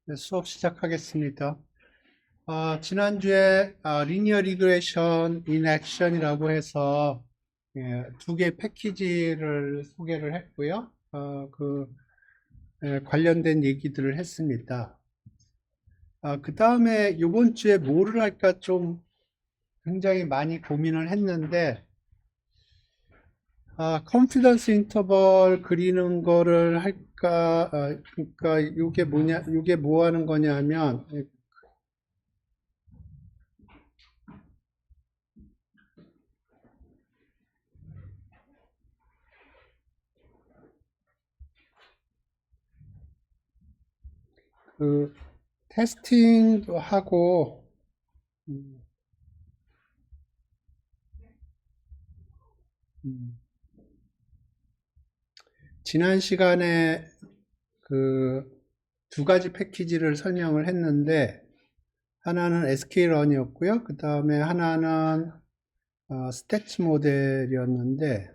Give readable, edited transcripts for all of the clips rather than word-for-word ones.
네, 수업 시작하겠습니다. 지난주에 리니어 리그레션 인 액션이라고 해서 두 개 패키지를 소개를 했고요. 관련된 얘기들을 했습니다. 그 다음에 이번 주에 뭐를 할까 좀 굉장히 많이 고민을 했는데, 컨피던스 인터벌 그리는 거를 할까, 그러니까 이게 뭐 하는 거냐면, 그, 테스팅도 하고, 음, 음, 지난 시간에 그 두 가지 패키지를 설명을 했는데, 하나는 SK런이었고요. 그 다음에 하나는 스태츠 모델이었는데,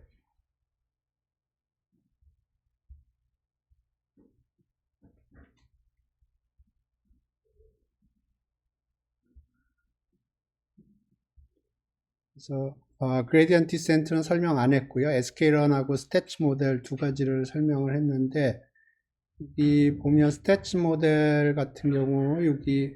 그래서 그레디언트 디센트는 설명 안 했고요. SK런하고 스태츠 모델 두 가지를 설명을 했는데, 여기 보면 스태츠 모델 같은 경우 여기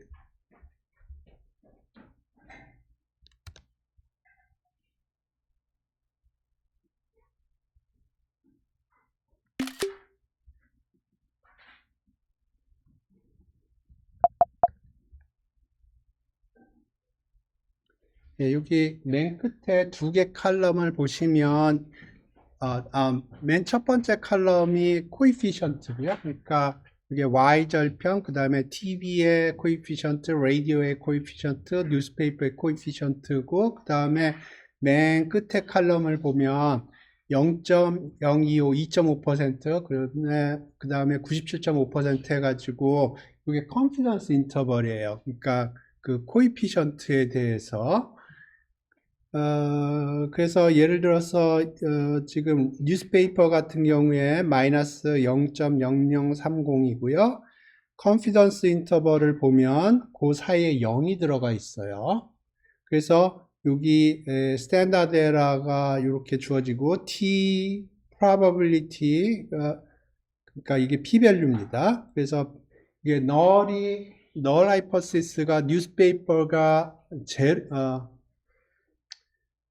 여기 맨 끝에 두 개 칼럼을 보시면 맨 첫 번째 칼럼이 코이피션트고요. 그러니까 이게 Y절편, 그 다음에 TV의 코이피션트, 라디오의 코이피션트, 뉴스페이퍼의 코이피션트고, 그 다음에 맨 끝에 칼럼을 보면 0.025, 2.5%, 그 다음에 97.5% 해가지고, 이게 컨피던스 인터벌이에요. 그러니까 그 코이피션트에 대해서 그래서 예를 들어서 지금 뉴스페이퍼 같은 경우에 마이너스 0.0030이고요. 컨피던스 인터벌을 보면 그 사이에 0이 들어가 있어요. 그래서 여기 스탠다드 에러가 이렇게 주어지고 t probability 그러니까 이게 p-밸류입니다. 그래서 이게 null hypothesis가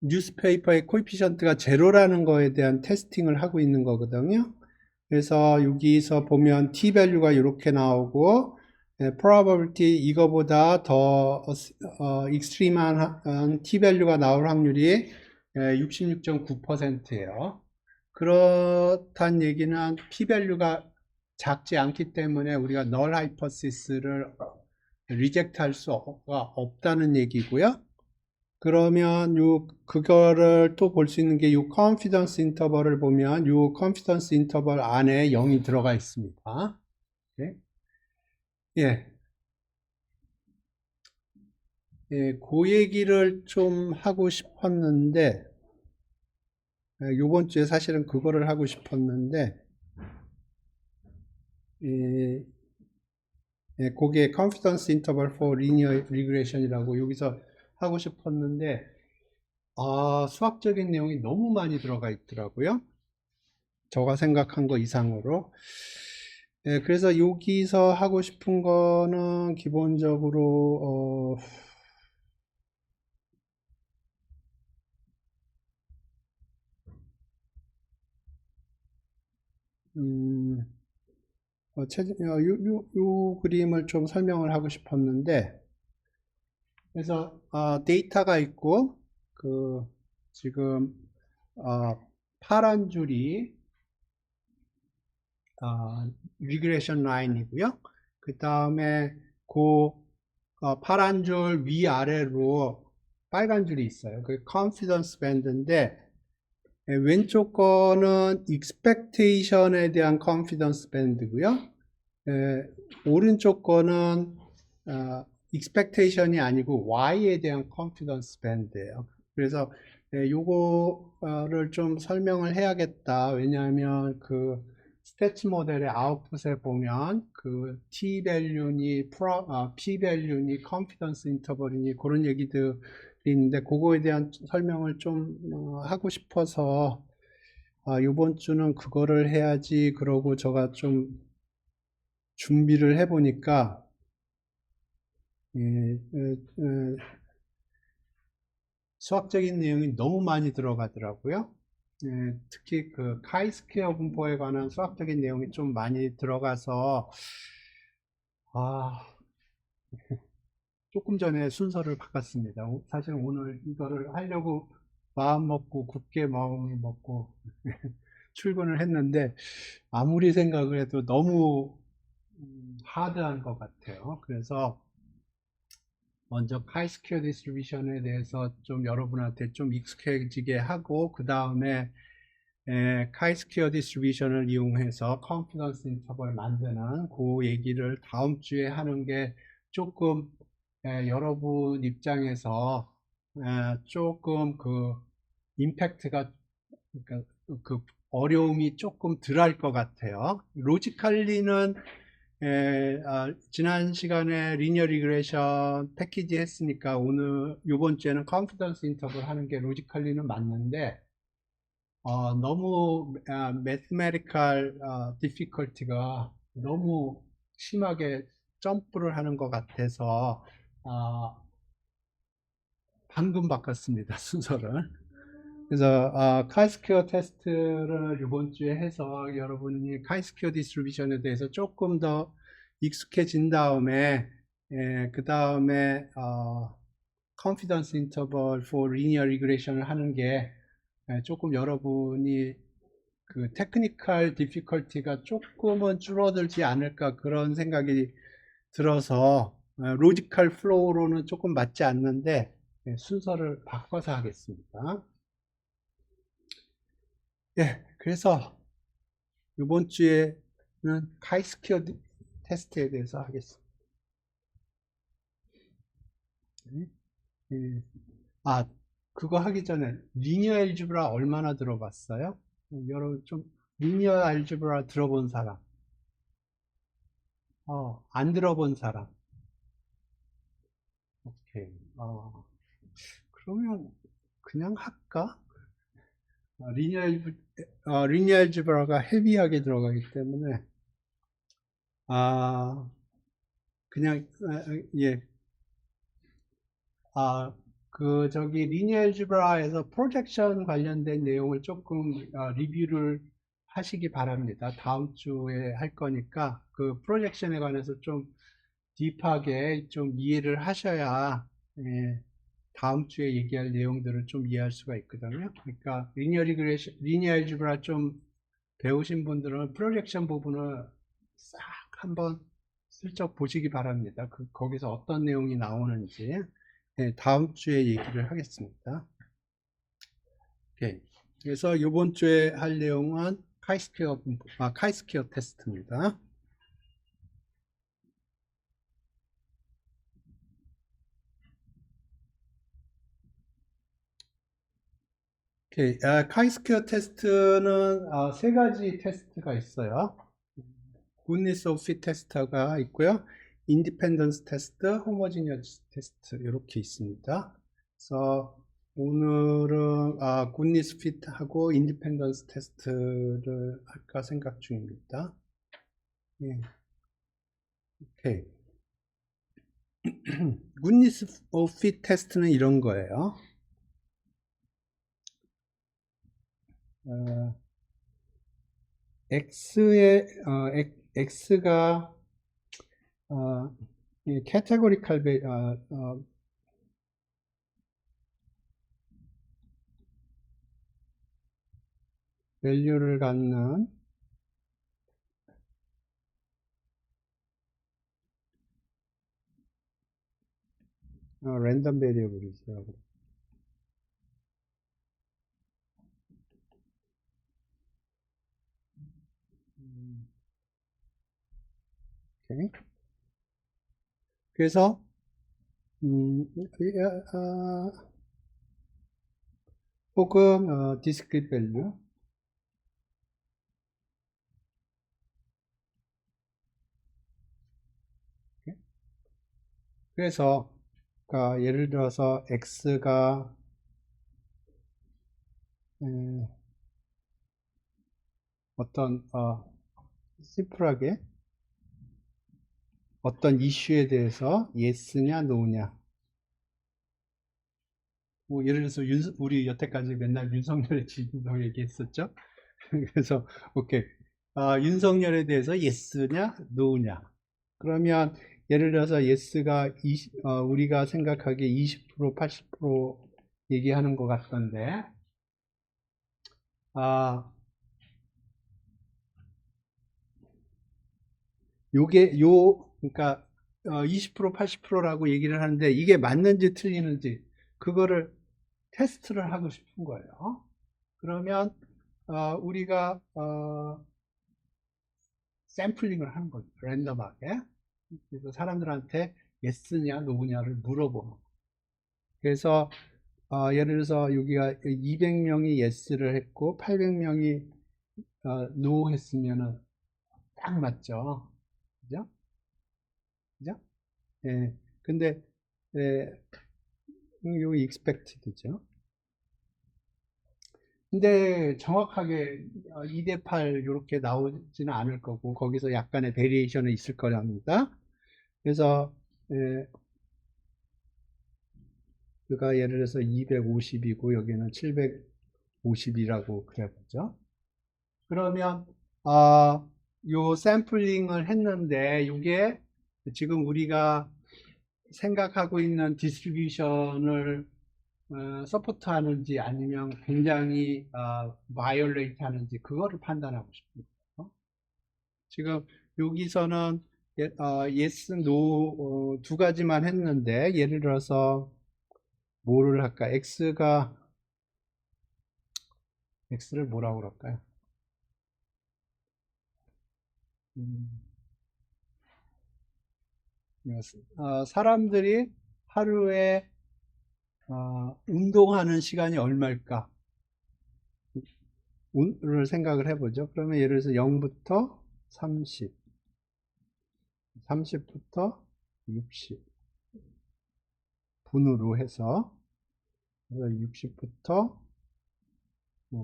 뉴스페이퍼의 코이피션트가 제로라는 거에 대한 테스팅을 하고 있는 거거든요. 그래서 여기서 보면 t-밸류가 이렇게 나오고 probability 이거보다 더 익스트림한 t-밸류가 나올 확률이 66.9%예요. 그렇단 얘기는 p-밸류가 작지 않기 때문에 우리가 null hypothesis를 리젝트 할 수가 없다는 얘기고요. 그러면 그거를 또 볼 수 있는 게 요 컨피던스 인터벌을 보면 요 컨피던스 인터벌 안에 0이 들어가 있습니다. 예. 예. 예, 그 얘기를 좀 하고 싶었는데, 요번 주에 사실은 그거를 하고 싶었는데, 그게 confidence interval for linear regression이라고 여기서 하고 싶었는데, 수학적인 내용이 너무 많이 들어가 있더라고요. 제가 생각한 거 이상으로. 그래서 여기서 하고 싶은 거는 기본적으로, 요 그림을 좀 설명을 하고 싶었는데, 그래서, 데이터가 있고, 지금, 파란 줄이, 리그레션 라인이고요. 그 다음에 파란 줄 위아래로 빨간 줄이 있어요. 그 컨피던스 밴드인데 왼쪽 거는 expectation에 대한 컨피던스 밴드고요. 오른쪽 거는 expectation이 아니고 Y에 대한 컨피던스 밴드예요. 그래서 요거를 좀 설명을 해야겠다. 왜냐하면 스태츠 모델의 아웃풋에 보면 그 t 밸류니 p 밸류니 컨피던스 인터벌이니 그런 얘기들이 있는데 그거에 대한 설명을 좀 하고 싶어서 이번 주는 그거를 해야지 그러고 제가 좀 준비를 해보니까 수학적인 내용이 너무 많이 들어가더라고요. 특히 그 카이스퀘어 분포에 관한 수학적인 내용이 좀 많이 들어가서 조금 전에 순서를 바꿨습니다. 사실 오늘 이거를 하려고 마음 먹고 굳게 마음을 먹고 출근을 했는데 아무리 생각을 해도 너무 하드한 것 같아요. 그래서 먼저 카이스퀘어 디스트리뷰션에 대해서 좀 여러분한테 좀 익숙해지게 하고 그 다음에 카이스퀘어 디스트리뷰션을 이용해서 컨피던스 인터벌 만드는 그 얘기를 다음 주에 하는 게 조금 여러분 입장에서 조금 그 임팩트가 그러니까 그 어려움이 조금 덜 할 것 같아요. 로지컬리는 지난 시간에 리니어 리그레이션 패키지 했으니까 오늘 이번 주에는 컨피던스 인터벌 하는 게 로지컬리는 맞는데 너무 매스메리컬 디피컬티가 너무 심하게 점프를 하는 것 같아서 방금 바꿨습니다. 순서를. 그래서 카이스퀘어 테스트를 이번 주에 해서 여러분이 카이스퀘어 디스트리뷰션에 대해서 조금 더 익숙해진 다음에 그 다음에 confidence interval for linear regression을 하는 게 조금 여러분이 그 테크니컬 디피컬티가 조금은 줄어들지 않을까 그런 생각이 들어서 로지컬 플로우로는 조금 맞지 않는데 순서를 바꿔서 하겠습니다. 그래서 이번 주에는 카이스퀘어 테스트에 대해서 하겠습니다. 그거 하기 전에 리니어 알지브라 얼마나 들어봤어요? 여러분 좀 리니어 알지브라 들어본 사람? 안 들어본 사람? 오케이. 그러면 그냥 할까? 리니어 알지브라가 헤비하게 들어가기 때문에 그냥 예. 저기 리니어 알지브라에서 프로젝션 관련된 내용을 조금 리뷰를 하시기 바랍니다. 다음 주에 할 거니까 그 프로젝션에 관해서 좀 딥하게 좀 이해를 하셔야 다음 주에 얘기할 내용들을 좀 이해할 수가 있거든요. 그러니까 리니어 알지브라 좀 배우신 분들은 프로젝션 부분을 싹 한번 슬쩍 보시기 바랍니다. 거기서 어떤 내용이 나오는지 다음 주에 얘기를 하겠습니다. 오케이. 그래서 이번 주에 할 내용은 카이스퀘어 테스트입니다. 오케이. 카이스퀘어 테스트는 세 가지 테스트가 있어요. 굿니스 오브 핏 테스트가 있고요. 인디펜던스 테스트, 호모지니어스 테스트 이렇게 있습니다. 그래서 오늘은 굿니스 핏하고 인디펜던스 테스트를 할까 생각 중입니다. 예. 오케이. 굿니스 오브 핏 테스트는 이런 거예요. X가 캐테고리컬 밸류를 갖는 랜덤 베리어블이죠. 오케이. 그래서 혹은 디스크릿 밸류 그래서 그러니까 예를 들어서 x가 어떤 심플하게 어떤 이슈에 대해서 yes냐 no냐. 뭐 예를 들어서 우리 여태까지 맨날 윤석열의 지지도 얘기했었죠. 그래서 오케이. 윤석열에 대해서 yes냐 no냐. 그러면 예를 들어서 yes가 우리가 생각하기에 20% 80% 얘기하는 것 같던데 그러니까 20% 80%라고 얘기를 하는데 이게 맞는지 틀리는지 그거를 테스트를 하고 싶은 거예요. 그러면 우리가 샘플링을 하는 거죠. 랜덤하게. 그래서 사람들한테 yes냐 no냐를 물어보는 거예요. 그래서 예를 들어서 여기가 200명이 yes를 했고 800명이 no 했으면은 딱 맞죠. 그죠? 그죠? 예. 근데 예, 요 expected죠. 근데 정확하게 2대 8 이렇게 나오지는 않을 거고 거기서 약간의 베리에이션은 있을 거랍니다. 그래서 그가 예를 들어서 250이고 여기는 750이라고 그래보죠. 그러면 요 샘플링을 했는데 이게 지금 우리가 생각하고 있는 디스트리뷰션을 서포트 하는지 아니면 굉장히 바이올레이트 하는지 그거를 판단하고 싶습니다. 지금 여기서는 yes, no 두 가지만 했는데 예를 들어서 뭐를 할까? x를 뭐라고 그럴까요? 사람들이 하루에 운동하는 시간이 얼마일까? 를 생각을 해보죠. 그러면 예를 들어서 0부터 30, 30부터 60 분으로 해서 60부터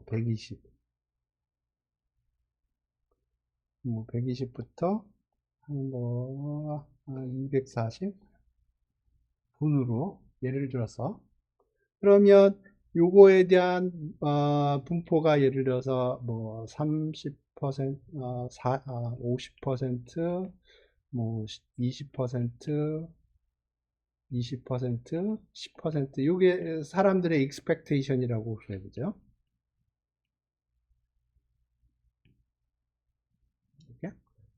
120, 120부터 240 분으로 예를 들어서 그러면 요거에 대한 분포가 예를 들어서 뭐 30%, 50%, 뭐 20%, 20%, 10% 요게 사람들의 expectation이라고 그래 보죠.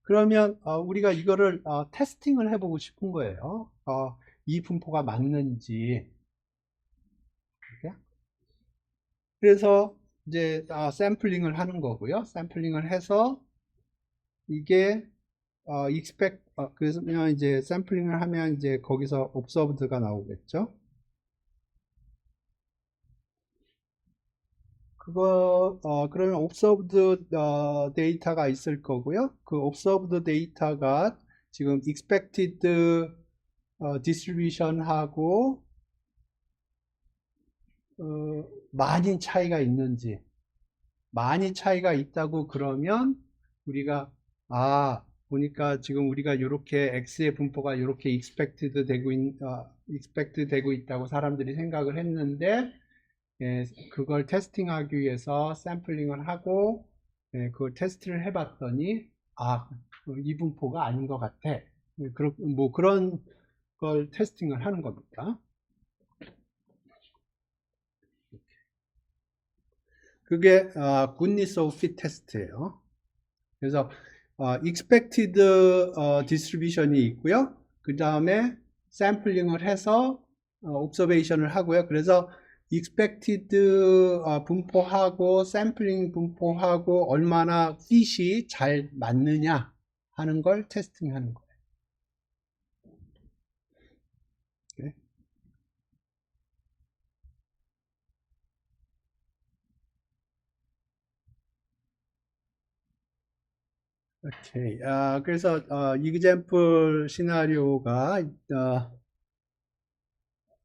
그러면 우리가 이거를 테스팅을 해보고 싶은 거예요. 이 분포가 맞는지. 그래서 이제 샘플링을 하는 거고요. 샘플링을 해서 이게 그래서 이제 샘플링을 하면 이제 거기서 observed가 나오겠죠. 그러면 observed 데이터가 있을 거고요. 그 observed 데이터가 지금 expected distribution하고 많이 차이가 있는지, 많이 차이가 있다고 그러면 우리가 보니까 지금 우리가 이렇게 x의 분포가 이렇게 expected 되고 있다고 사람들이 생각을 했는데 그걸 테스팅하기 위해서 샘플링을 하고 그걸 테스트를 해봤더니 이 분포가 아닌 것 같아. 뭐 그런 걸 테스팅을 하는 겁니다. 그게 goodness of fit 테스트예요. 그래서 expected distribution이 있고요. 그 다음에 샘플링을 해서 observation을 하고요. 그래서 expected 분포하고 샘플링 분포하고 얼마나 fit이 잘 맞느냐 하는 걸 테스팅하는 거예요. 오케이. 오케이. 그래서 example 시나리오가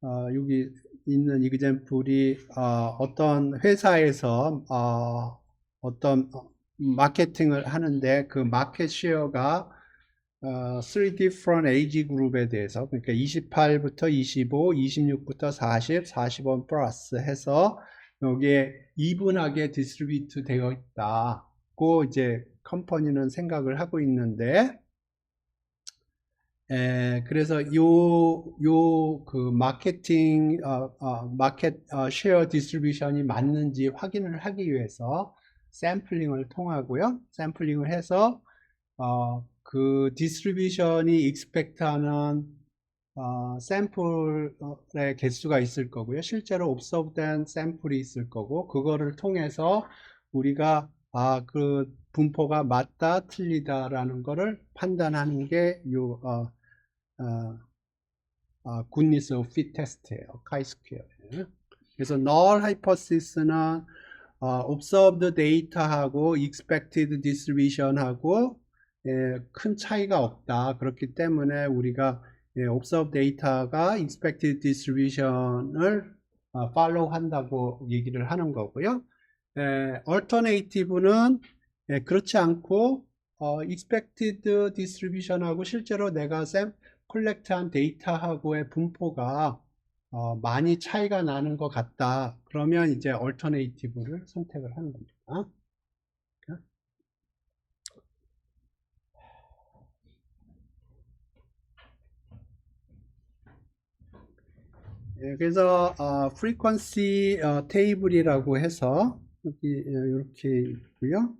여기 있는 example이 어떤 회사에서 어떤 마케팅을 하는데 그 마켓 쉐어가 3 different age group에 대해서, 그러니까 28부터 25, 26부터 40, 40원 플러스 해서 여기에 이분하게 디스트리뷰트 되어 있다고 이제 컴퍼니는 생각을 하고 있는데, 그래서 그 마케팅, 마켓 쉐어 디스트리뷰션이 맞는지 확인을 하기 위해서 샘플링을 통하고요. 샘플링을 해서 그 디스트리뷰션이 익스펙트하는 샘플의 개수가 있을 거고요. 실제로 옵서브된 샘플이 있을 거고, 그거를 통해서 우리가 그 분포가 맞다, 틀리다라는 거를 판단하는 게 goodness of fit 테스트예요. 카이스퀘어. 그래서 null hypothesis는 observed data하고 expected distribution하고 큰 차이가 없다. 그렇기 때문에 우리가 observed data가 expected distribution을 follow 한다고 얘기를 하는 거고요. alternative는 그렇지 않고 expected distribution하고 실제로 내가 collect한 데이터하고의 분포가 많이 차이가 나는 것 같다. 그러면 이제 alternative를 선택을 하는 겁니다. 그래서 frequency table이라고 해서 여기 이렇게 있고요.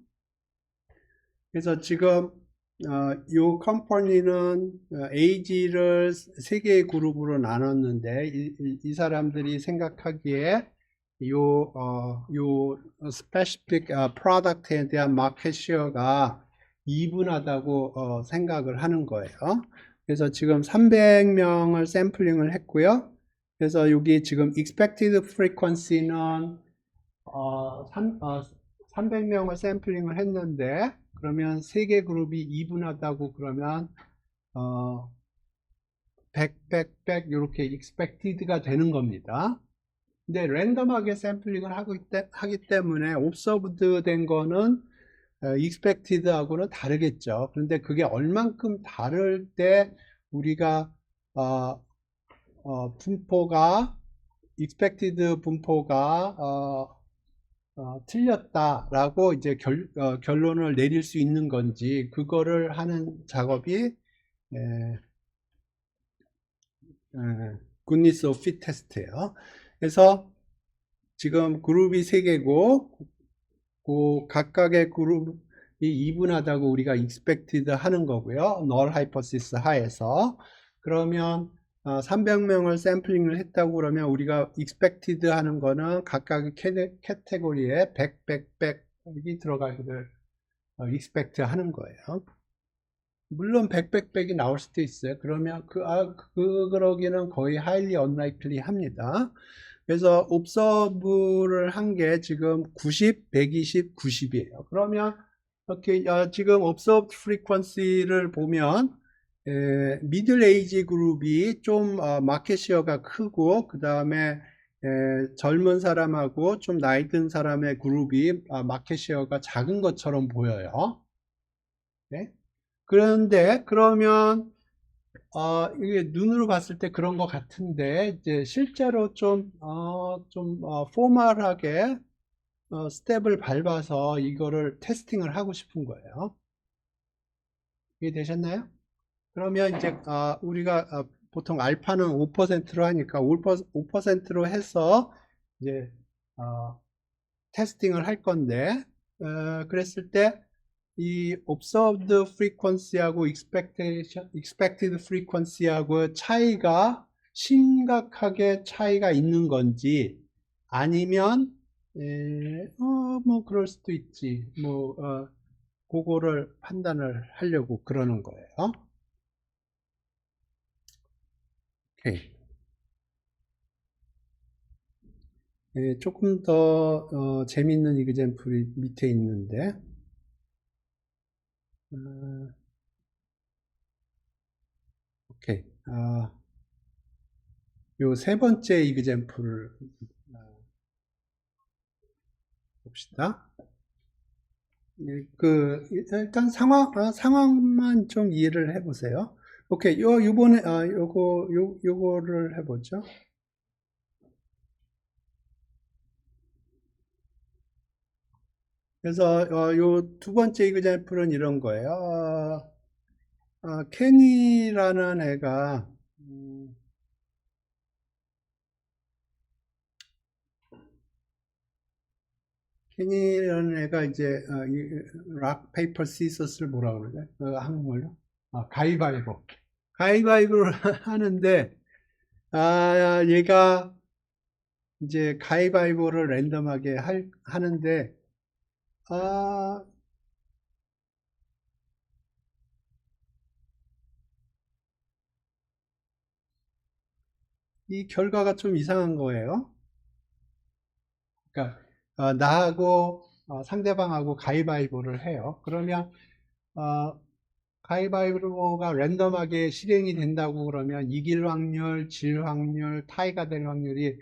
그래서 지금 이 컴퍼니는 age를 세 개의 그룹으로 나눴는데 이 사람들이 생각하기에 요 specific product에 대한 마켓 쉐어가 이분하다고 생각을 하는 거예요. 그래서 지금 300명을 샘플링을 했고요. 그래서 여기 지금 expected frequency는 300명을 샘플링을 했는데, 그러면 세 개 그룹이 이분하다고 그러면 100 이렇게 expected가 되는 겁니다. 근데 랜덤하게 샘플링을 하기 때문에 observed 된 거는 expected 하고는 다르겠죠. 그런데 그게 얼만큼 다를 때 우리가 분포가 expected 분포가 틀렸다라고 이제 결론을 내릴 수 있는 건지, 그거를 하는 작업이 goodness of fit 테스트예요. 그래서 지금 그룹이 3개고 그 각각의 그룹이 이분하다고 우리가 expected 하는 거고요. null hypothesis 하에서. 그러면 300명을 샘플링을 했다고 그러면 우리가 expected 하는 거는 각각의 카테고리에 100이 들어가기를 expect 하는 거예요. 물론 100이 나올 수도 있어요. 그러면 그러기는 거의 highly unlikely 합니다. 그래서 observe를 한 게 지금 90, 120, 90이에요. 그러면 이렇게 지금 observed frequency를 보면 미들 에이지 그룹이 좀 마켓 쉐어가 크고, 그 다음에 젊은 사람하고 좀 나이 든 사람의 그룹이 마켓 쉐어가 작은 것처럼 보여요. 네? 그런데 그러면 이게 눈으로 봤을 때 그런 것 같은데, 이제 실제로 좀 포멀하게 스텝을 밟아서 이거를 테스팅을 하고 싶은 거예요. 이해되셨나요? 그러면 이제 우리가 보통 알파는 5%로 하니까 5%로 해서 이제 테스팅을 할 건데, 그랬을 때 이 observed frequency하고 expected frequency하고 차이가 심각하게 차이가 있는 건지, 아니면 뭐 그럴 수도 있지, 뭐 그거를 판단을 하려고 그러는 거예요. 오케이. 조금 더 재밌는 이그젬플이 밑에 있는데, 오케이. 요 세 번째 이그젬플을 봅시다. 일단 상황만 좀 이해를 해보세요. 오케이, 요번에, 요거를 해보죠. 그래서, 요 두 번째 이그젬플은 이런 거예요. 케니라는 애가, 케니라는 애가 이제, 락, 페이퍼, 시서스를 뭐라고 그러죠? 한국말로? 가위바위보. 가위바위보를 하는데, 얘가 이제 가위바위보를 랜덤하게 하는데, 아, 이 결과가 좀 이상한 거예요. 그러니까, 나하고 상대방하고 가위바위보를 해요. 그러면, 어, 가위바위보가 랜덤하게 실행이 된다고 그러면 이길 확률, 질 확률, 타이가 될 확률이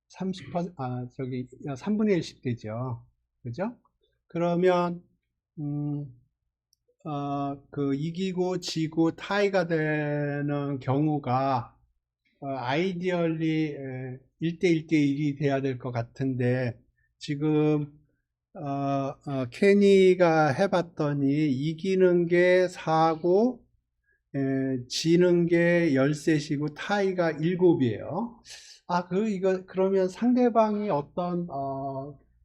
30%, 3분의 1씩 되죠. 그죠? 그러면, 음, 이기고 지고 타이가 되는 경우가, 아이디얼리 1대1대1이 돼야 될 것 같은데, 지금, 케니가 해봤더니, 이기는 게 4고, 지는 게 13이고, 타이가 7이에요. 그러면 상대방이 어떤,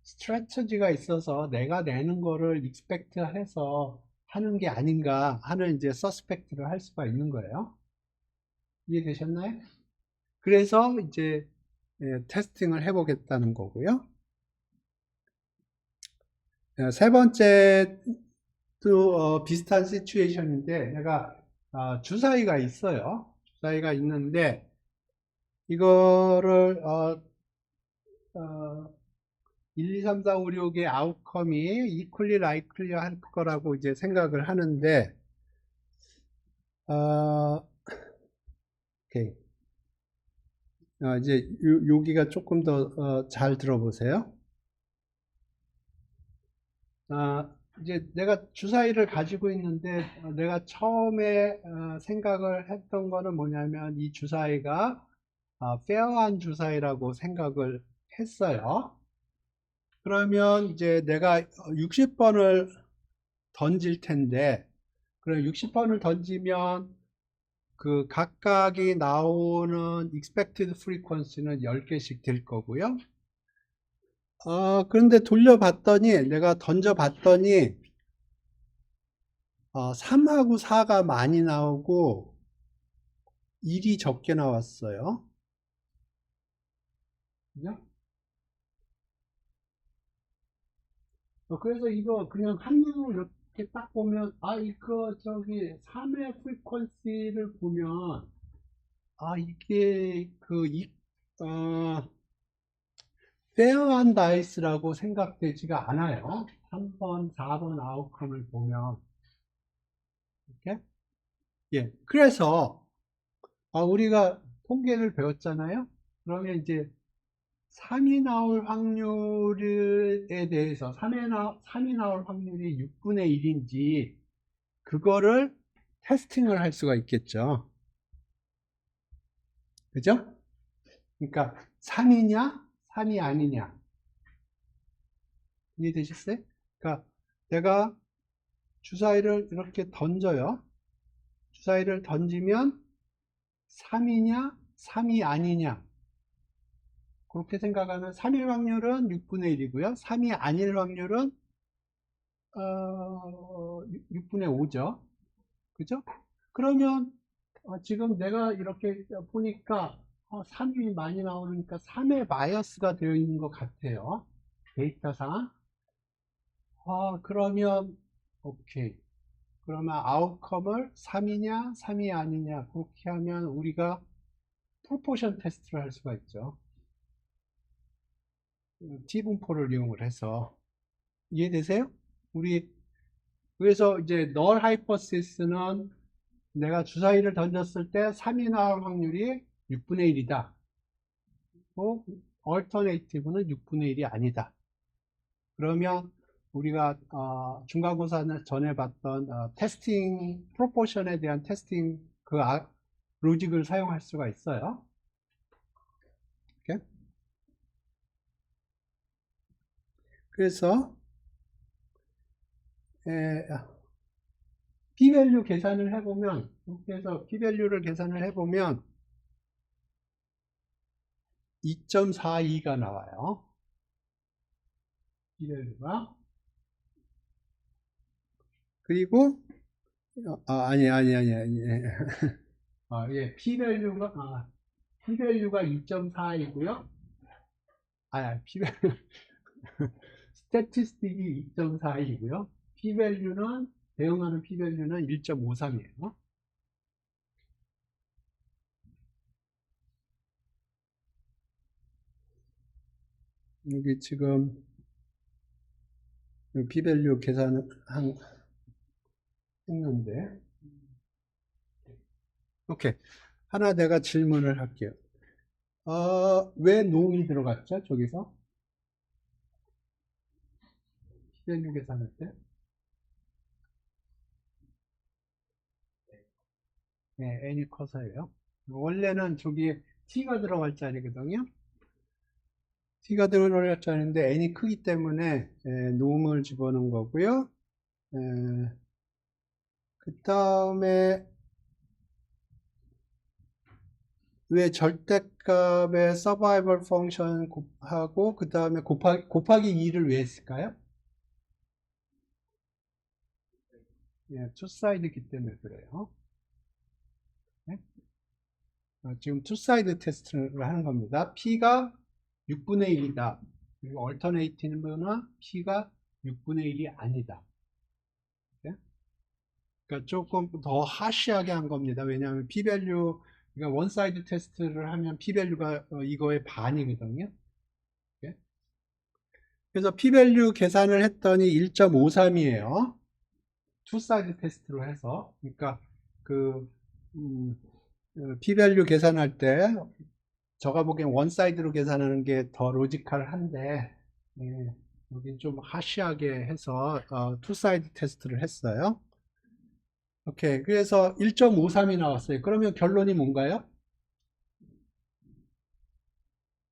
스트래터지가 있어서 내가 내는 거를 익스펙트 해서 하는 게 아닌가 하는 이제 서스펙트를 할 수가 있는 거예요. 이해되셨나요? 그래서 이제 테스팅을 해보겠다는 거고요. 세 번째도 비슷한 시츄에이션인데 내가 주사위가 있어요. 주사위가 있는데 이거를 1, 2, 3, 4, 5, 6의 아웃컴이 이퀄리 라이클리 할 거라고 이제 생각을 하는데 오케이. 이제 여기가 조금 더 잘 들어보세요. 이제 내가 주사위를 가지고 있는데 내가 처음에 생각을 했던 거는 뭐냐면 이 주사위가 페어한 주사위라고 생각을 했어요. 그러면 이제 내가 60번을 던질 텐데 그럼 60번을 던지면 그 각각이 나오는 expected frequency는 10개씩 될 거고요. 그런데 돌려봤더니 내가 던져봤더니 3하고 4가 많이 나오고 1이 적게 나왔어요. 그죠? 그래서 이거 그냥 한눈으로 이렇게 딱 보면 이거 3의 프리퀀시를 보면 이게 페어한 다이스라고 생각되지가 않아요. 3번, 4번 아웃컴을 보면 이렇게 그래서 우리가 통계를 배웠잖아요. 그러면 이제 3이 나올 확률에 대해서 3이 나올 확률이 6분의 1인지 그거를 테스팅을 할 수가 있겠죠. 그죠? 그러니까 3이냐 3이 아니냐 이해되셨어요? 그러니까 내가 주사위를 이렇게 던져요. 주사위를 던지면 3이냐 3이 아니냐 그렇게 생각하면 3일 확률은 6분의 1이고요. 3이 아닐 확률은 6분의 5죠. 그죠? 그러면 지금 내가 이렇게 보니까 3이 많이 나오니까 3의 바이어스가 되어 있는 것 같아요. 데이터상. 그러면 오케이. 그러면 아웃컴을 3이냐 3이 아니냐 그렇게 하면 우리가 프로포션 테스트를 할 수가 있죠. T분포를 이용을 해서 이해되세요? 그래서 이제 널 하이퍼시스는 내가 주사위를 던졌을 때 3이 나올 확률이 6분의 1이다. alternative는 6분의 1이 아니다. 그러면 우리가 중간고사 전에 봤던 테스팅 프로포션에 대한 테스팅 그 로직을 사용할 수가 있어요. 이렇게. 그래서 p-value 계산을 해보면, 그래서 p-value를 계산을 해보면 2.42가 나와요. p-value가. 그리고 아니. 예, p-value가 2.4이고요. p-value 스태티스틱이 2.42이고요. p-value는 대응하는 p-value는 1.53이에요. 여기 지금 p-value 계산을 했는데, 오케이. 하나 내가 질문을 할게요. 왜 놈이 들어갔죠? 저기서? p-value 계산할 때? 네, n이 커서예요. 원래는 저기에 t가 들어갈 자리거든요. t가 들어갈 자리인데 n이 크기 때문에 놈을 집어넣은 거고요. 그 다음에 왜 절대값의 survival function 하고 그 다음에 곱하기 2를 왜 했을까요? 예, 투사이드이기 때문에 그래요. 네? 지금 투사이드 테스트를 하는 겁니다. P가 6분의 1이다. 그리고 alternative는 P가 6분의 1이 아니다. 네? 그러니까 조금 더 하시하게 한 겁니다. 왜냐하면 p-value, 그러니까 원사이드 테스트를 하면 p-value가 이거의 반이거든요. 네? 그래서 p-value 계산을 했더니 1.53이에요. 투사이드 테스트로 해서. 그러니까 p-value 계산할 때 제가 보기엔 원사이드로 계산하는 게 더 로지컬한데 여기 좀 하시하게 해서 투사이드 테스트를 했어요. 오케이. 그래서 1.53이 나왔어요. 그러면 결론이 뭔가요?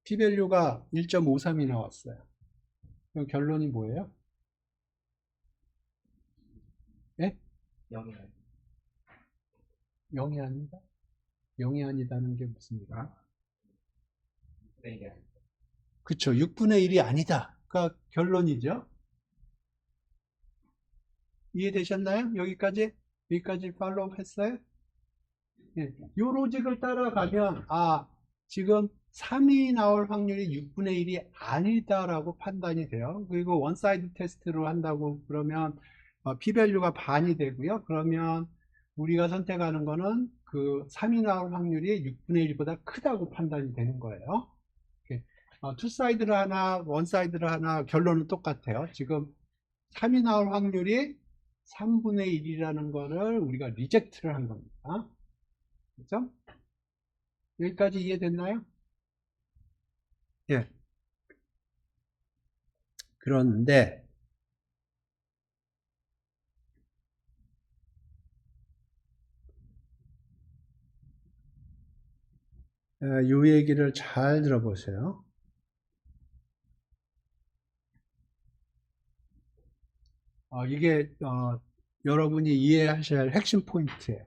p-value가 1.53이 나왔어요. 그럼 결론이 뭐예요? 예? 0이 아니다. 0이 아니다는 게 무슨 얘기야? 그쵸. 6분의 1이 아니다. 그러니까 결론이죠. 이해되셨나요? 여기까지 팔로우 했어요? 예. 요 로직을 따라가면, 지금 3이 나올 확률이 6분의 1이 아니다라고 판단이 돼요. 그리고 원사이드 테스트로 한다고 그러면, p-value가 반이 되고요. 그러면 우리가 선택하는 거는 그 3이 나올 확률이 6분의 1보다 크다고 판단이 되는 거예요. 투사이드를 하나, 원사이드를 하나 결론은 똑같아요. 지금 3이 나올 확률이 3분의 1이라는 거를 우리가 리젝트를 한 겁니다. 그죠? 여기까지 이해됐나요? 예. 그런데, 이 얘기를 잘 들어보세요. 이게, 여러분이 이해하셔야 할 핵심 포인트예요.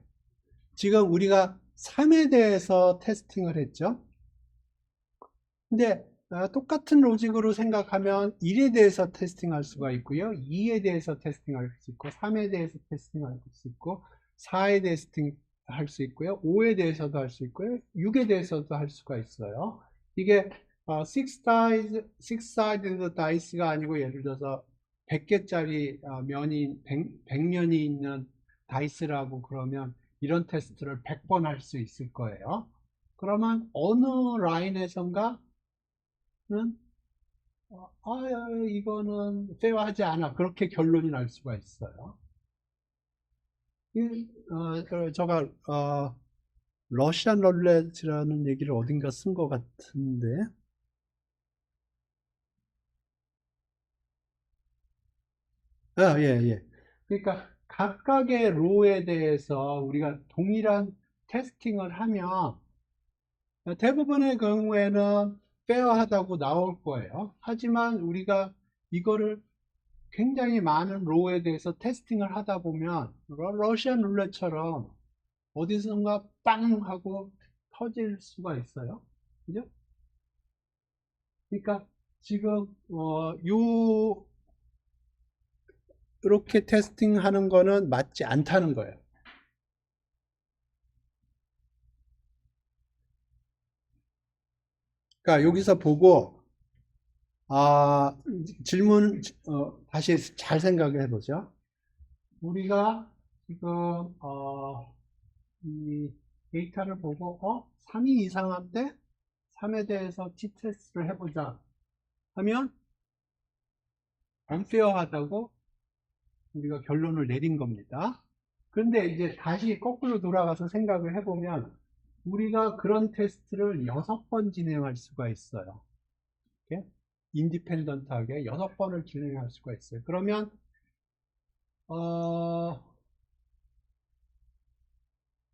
지금 우리가 3에 대해서 테스팅을 했죠? 근데, 똑같은 로직으로 생각하면 1에 대해서 테스팅할 수가 있고요. 2에 대해서 테스팅할 수 있고, 3에 대해서 테스팅할 수 있고, 4에 대해서 할 수 있고요. 5에 대해서도 할 수 있고요. 6에 대해서도 할 수가 있어요. 이게 six-sided dice가 아니고 예를 들어서 100개짜리 면이 100면이 있는 다이스라고 그러면 이런 테스트를 100번 할 수 있을 거예요. 그러면 어느 라인에선가 이거는 페어하지 않아. 그렇게 결론이 날 수가 있어요. 제가 러시안 룰렛이라는 얘기를 어딘가 쓴 것 같은데. 아, 예, 예. 그러니까 각각의 로에 대해서 우리가 동일한 테스팅을 하면 대부분의 경우에는 페어하다고 나올 거예요. 하지만 우리가 이거를 굉장히 많은 로에 대해서 테스팅을 하다 보면 러시안 룰렛처럼 어디선가 빵 하고 터질 수가 있어요. 그죠? 그러니까 지금 이렇게 테스팅하는 거는 맞지 않다는 거예요. 그러니까 여기서 보고 질문 다시 잘 생각해 보죠. 우리가 지금 이 데이터를 보고 3이 이상한데 3에 대해서 t-테스트를 해보자 하면 unfair하다고 우리가 결론을 내린 겁니다. 그런데 이제 다시 거꾸로 돌아가서 생각을 해보면 우리가 그런 테스트를 6번 진행할 수가 있어요. 이렇게 인디펜던트하게 6번을 진행할 수가 있어요. 그러면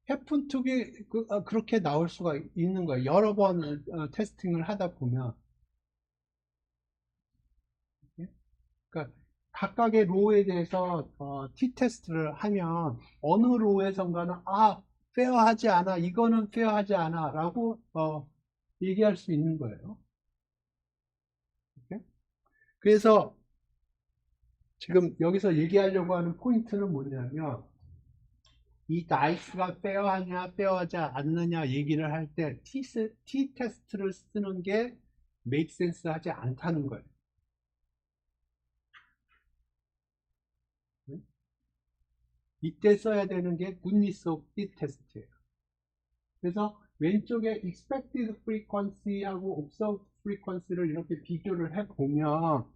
happen to be 그렇게 나올 수가 있는 거예요. 여러 번 테스팅을 하다 보면. 그러니까 각각의 로에 대해서 t-테스트를 하면 어느 로에선가는 페어하지 않아, 이거는 페어하지 않아 라고 얘기할 수 있는 거예요. 이렇게? 그래서 지금 여기서 얘기하려고 하는 포인트는 뭐냐면 이 다이스가 페어하냐 페어하지 않느냐 얘기를 할 때 t-테스트를 쓰는 게 make sense 하지 않다는 거예요. 이때 써야 되는 게 goodness of t-테스트예요. 그래서 왼쪽에 expected frequency하고 observed frequency를 이렇게 비교를 해보면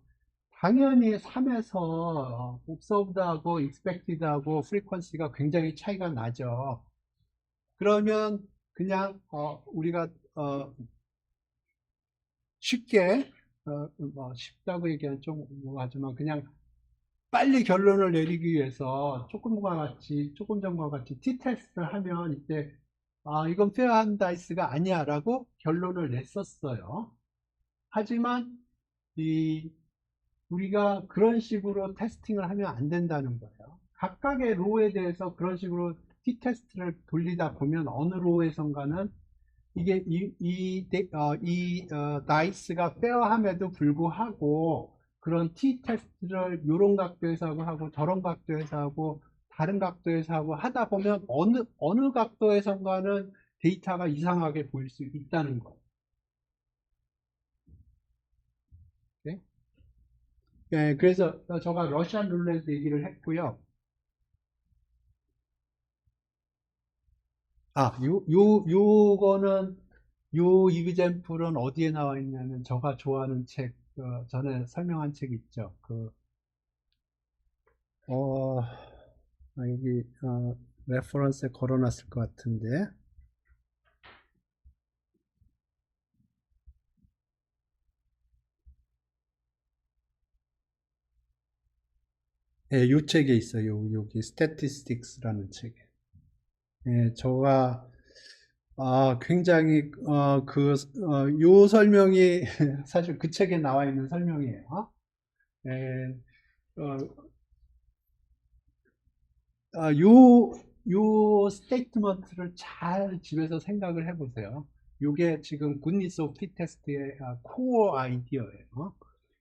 당연히 3에서 observed하고 expected하고 frequency가 굉장히 차이가 나죠. 그러면 그냥 우리가 쉽게 쉽다고 얘기하면 좀 뭐하지만 그냥 빨리 결론을 내리기 위해서 조금 전과 같이 t-테스트를 하면 이때 이건 페어한 다이스가 아니야 라고 결론을 냈었어요. 하지만 우리가 그런 식으로 테스팅을 하면 안 된다는 거예요. 각각의 로에 대해서 그런 식으로 t-테스트를 돌리다 보면 어느 로에선가는 이게 다이스가 페어함에도 불구하고 그런 t-테스트를 이런 각도에서 하고 저런 각도에서 하고 다른 각도에서 하고 하다 보면 어느 각도에선가는 데이터가 이상하게 보일 수 있다는 거예요. 네? 네, 그래서 제가 러시안 룰렛 얘기를 했고요. 요거는 요 이그젬플은 어디에 나와 있냐면 제가 좋아하는 책 전에 설명한 책 있죠. 여기 레퍼런스에 걸어놨을 것 같은데. 예, 요 책에 있어요. 여기 Statistics라는 책에. 예, 제가 굉장히 요 설명이 사실 그 책에 나와 있는 설명이에요. 예, 요 스테이트먼트를 잘 집에서 생각을 해보세요. 요게 지금 굿니스 오브 t-테스트의 코어 아이디어예요.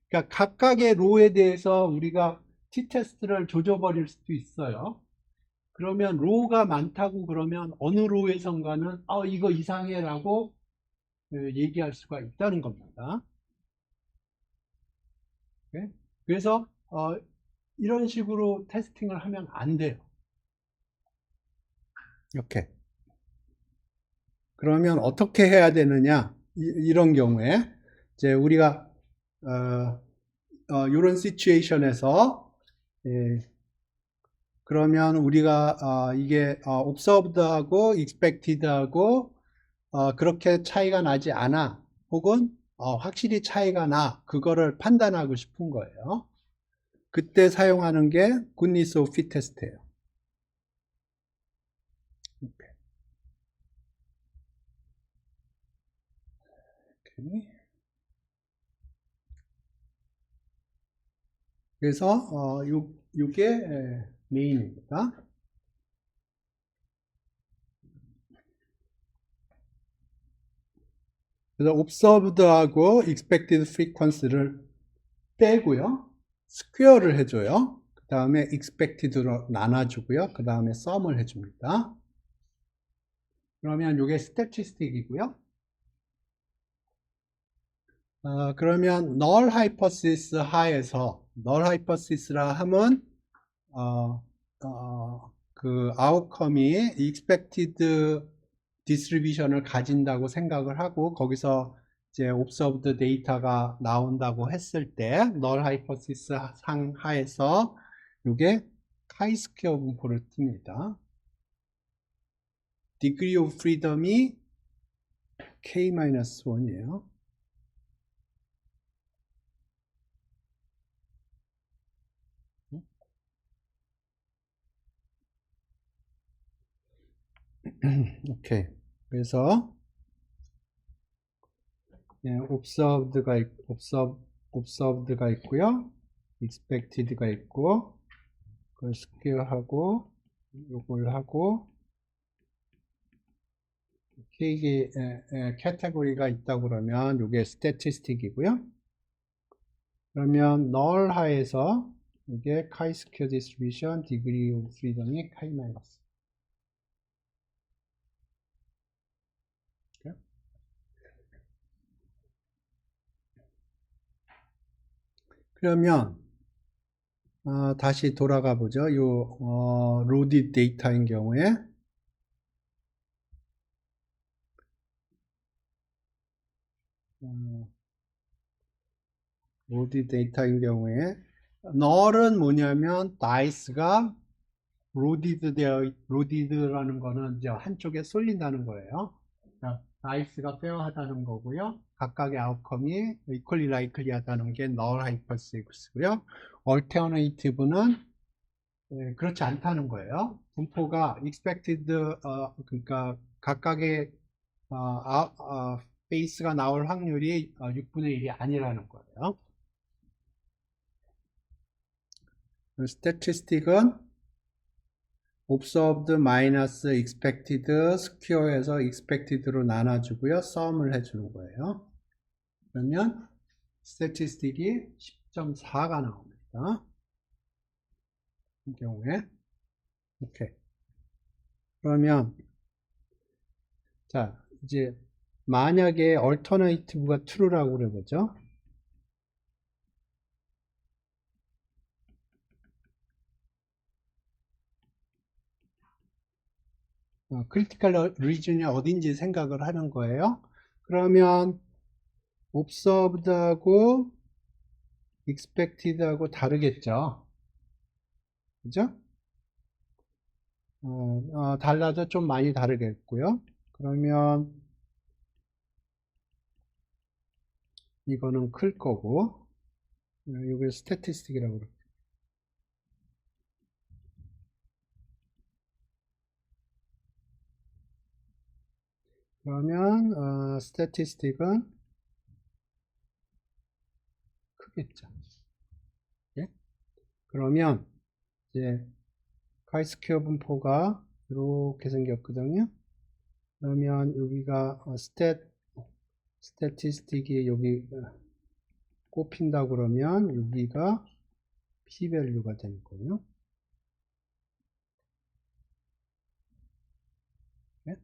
그러니까 각각의 로에 대해서 우리가 t-테스트를 조져버릴 수도 있어요. 그러면 로가 많다고 그러면 어느 로에선가는 이거 이상해 라고 얘기할 수가 있다는 겁니다. 네? 그래서 이런 식으로 테스팅을 하면 안 돼요. 이렇게. 그러면 어떻게 해야 되느냐? 이런 경우에 이제 우리가 이런 시츄에이션에서 그러면 우리가 이게 observed하고 expected하고 그렇게 차이가 나지 않아. 혹은 확실히 차이가 나. 그거를 판단하고 싶은 거예요. 그때 사용하는 게 goodness of fit 테스트예요. 오케이. 그래서 요게 메인입니다. 그래서 observed하고 expected frequency를 빼고요. 스퀘어를 해줘요. 그 다음에 expected로 나눠주고요. 그 다음에 sum을 해줍니다. 그러면 이게 statistic이고요. 그러면 null hypothesis 하에서 null hypothesis라 하면 그 outcome이 expected distribution을 가진다고 생각을 하고 거기서 이제 observed data가 나온다고 했을 때 null hypothesis 상 하에서 이게 chi-square 분포를 띱니다. degree of freedom이 k-1이에요. 오케이. 그래서 observed가 있고요. expected가 있고 그걸 스퀘어하고 요걸 하고 이게 카테고리가 있다고 그러면 이게 statistic이고요. 그러면 null 하에서 이게 chi-square distribution degree of freedom이 chi-. 그러면 다시 돌아가 보죠. 요 loaded data인 경우에 loaded data인 경우에 null은 뭐냐면 dice가 loaded라는 거는 이제 한쪽에 쏠린다는 거예요. dice가 fair하다는 거고요. 각각의 outcome이 equally likely 하다는 게 null hypothesis고요. alternative는 그렇지 않다는 거예요. 분포가 expected 그러니까 각각의 베이스가 나올 확률이 6분의 1이 아니라는 거예요. statistic은 observed minus expected square에서 expected로 나눠주고요. sum을 해주는 거예요. 그러면 statistic이 10.4가 나옵니다. 이 경우에 오케이. 그러면 자 이제 만약에 alternative가 true라고 그래보죠. critical region이 어딘지 생각을 하는 거예요. 그러면 observed하고 expected하고 다르겠죠. 그죠? 달라도 좀 많이 다르겠고요. 그러면 이거는 클 거고 이게 statistic이라고 그래요. 그러면 statistic은 크겠죠. 예? 그러면 이제 chi-square 분포가 이렇게 생겼거든요. 그러면 여기가 statistic이 여기 꼽힌다 그러면 여기가 p-value가 되는 거예요. 네?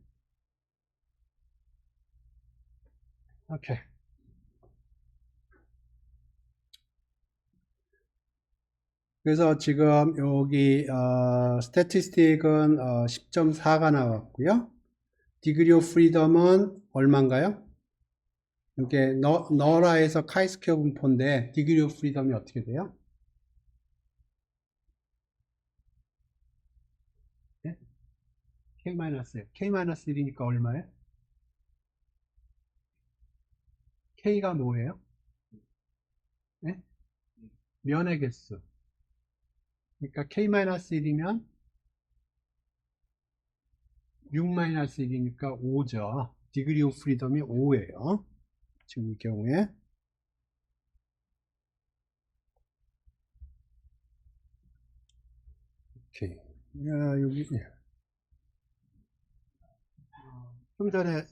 오케이. 그래서 지금 여기 statistic은 10.4가 나왔고요. degree of freedom은 얼마인가요? 이게 너라에서 chi-square 분포인데 degree of freedom이 어떻게 돼요? 네? K-1. K-1이니까 얼마예요? K가 뭐예요? 네? 면의 개수. 그러니까 K-1이면 6-1이니까 5죠. 디그리 오브 프리덤이 5예요. 지금 이 경우에. 오케이. 여기 좀 전에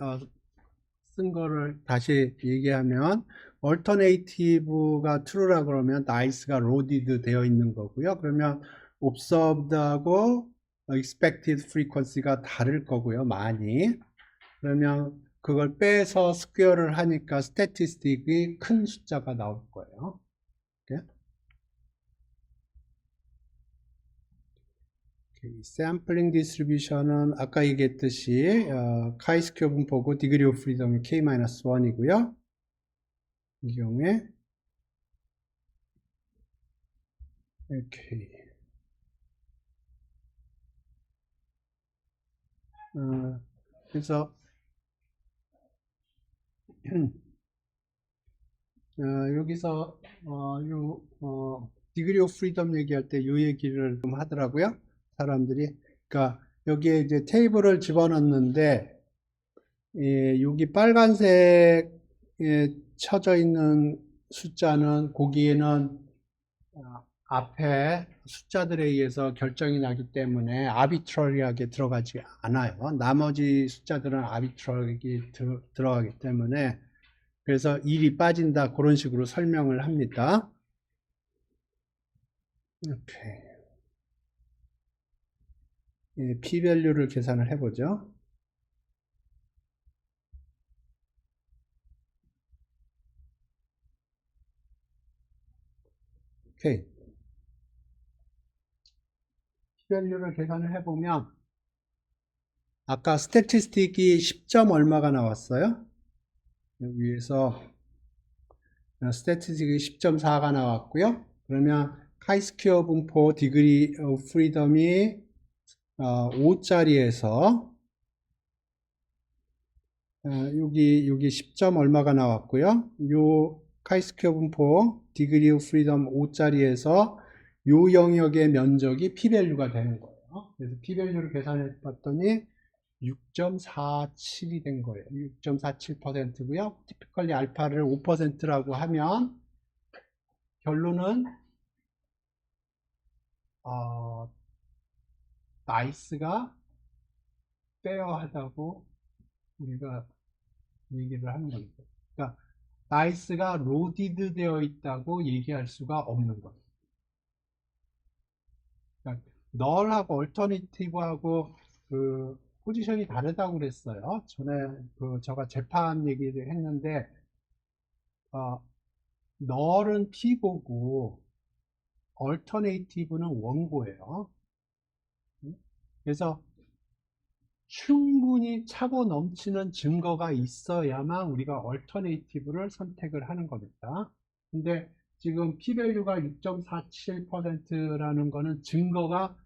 쓴 거를 다시 얘기하면 alternative가 true라 그러면 nice가 loaded 되어 있는 거고요. 그러면 observed하고 expected frequency가 다를 거고요. 많이. 그러면 그걸 빼서 스퀘어를 하니까 statistic이 큰 숫자가 나올 거예요. 이렇게. 샘플링 디스트리뷰션은 아까 얘기했듯이 카이스퀘어 분포고 디그리 오브 프리덤이 K-1이고요. 이 경우에 이렇게 그래서 여기서 디그리 오브 프리덤 얘기할 때 이 얘기를 좀 하더라고요. 사람들이. 그러니까 여기에 이제 테이블을 집어넣는데 여기 빨간색에 쳐져 있는 숫자는 거기에는 앞에 숫자들에 의해서 결정이 나기 때문에 아비트러리하게 들어가지 않아요. 나머지 숫자들은 아비트러리하게 들어가기 때문에 그래서 1이 빠진다 그런 식으로 설명을 합니다. 이렇게 p-밸류를 계산을 해보죠. 오케이. p-밸류를 계산을 해보면 아까 스태티스틱이 10점 얼마가 나왔어요? 여기 위에서 스태티스틱이 10.4가 나왔고요. 그러면 카이스퀘어 분포 디그리 오브 프리덤이 5짜리에서 여기 10점 얼마가 나왔고요. 요 카이스퀘어 분포 디그리 오브 프리덤 5짜리에서 요 영역의 면적이 p-밸류가 되는 거예요. 그래서 p-밸류를 계산해 봤더니 6.47이 된 거예요. 6.47%고요. 티피컬리 알파를 5%라고 하면 결론은 나이스가 페어하다고 우리가 얘기를 하는 겁니다. 그러니까 나이스가 로디드 되어 있다고 얘기할 수가 없는 거예요. 그러니까 널하고 얼터니티브하고 그 포지션이 다르다고 그랬어요. 전에 제가 재판 얘기를 했는데 널은 피고고 얼터네이티브는 원고예요. 그래서 충분히 차고 넘치는 증거가 있어야만 우리가 얼터네이티브를 선택을 하는 겁니다. 근데 지금 p-밸류가 6.47%라는 거는 증거가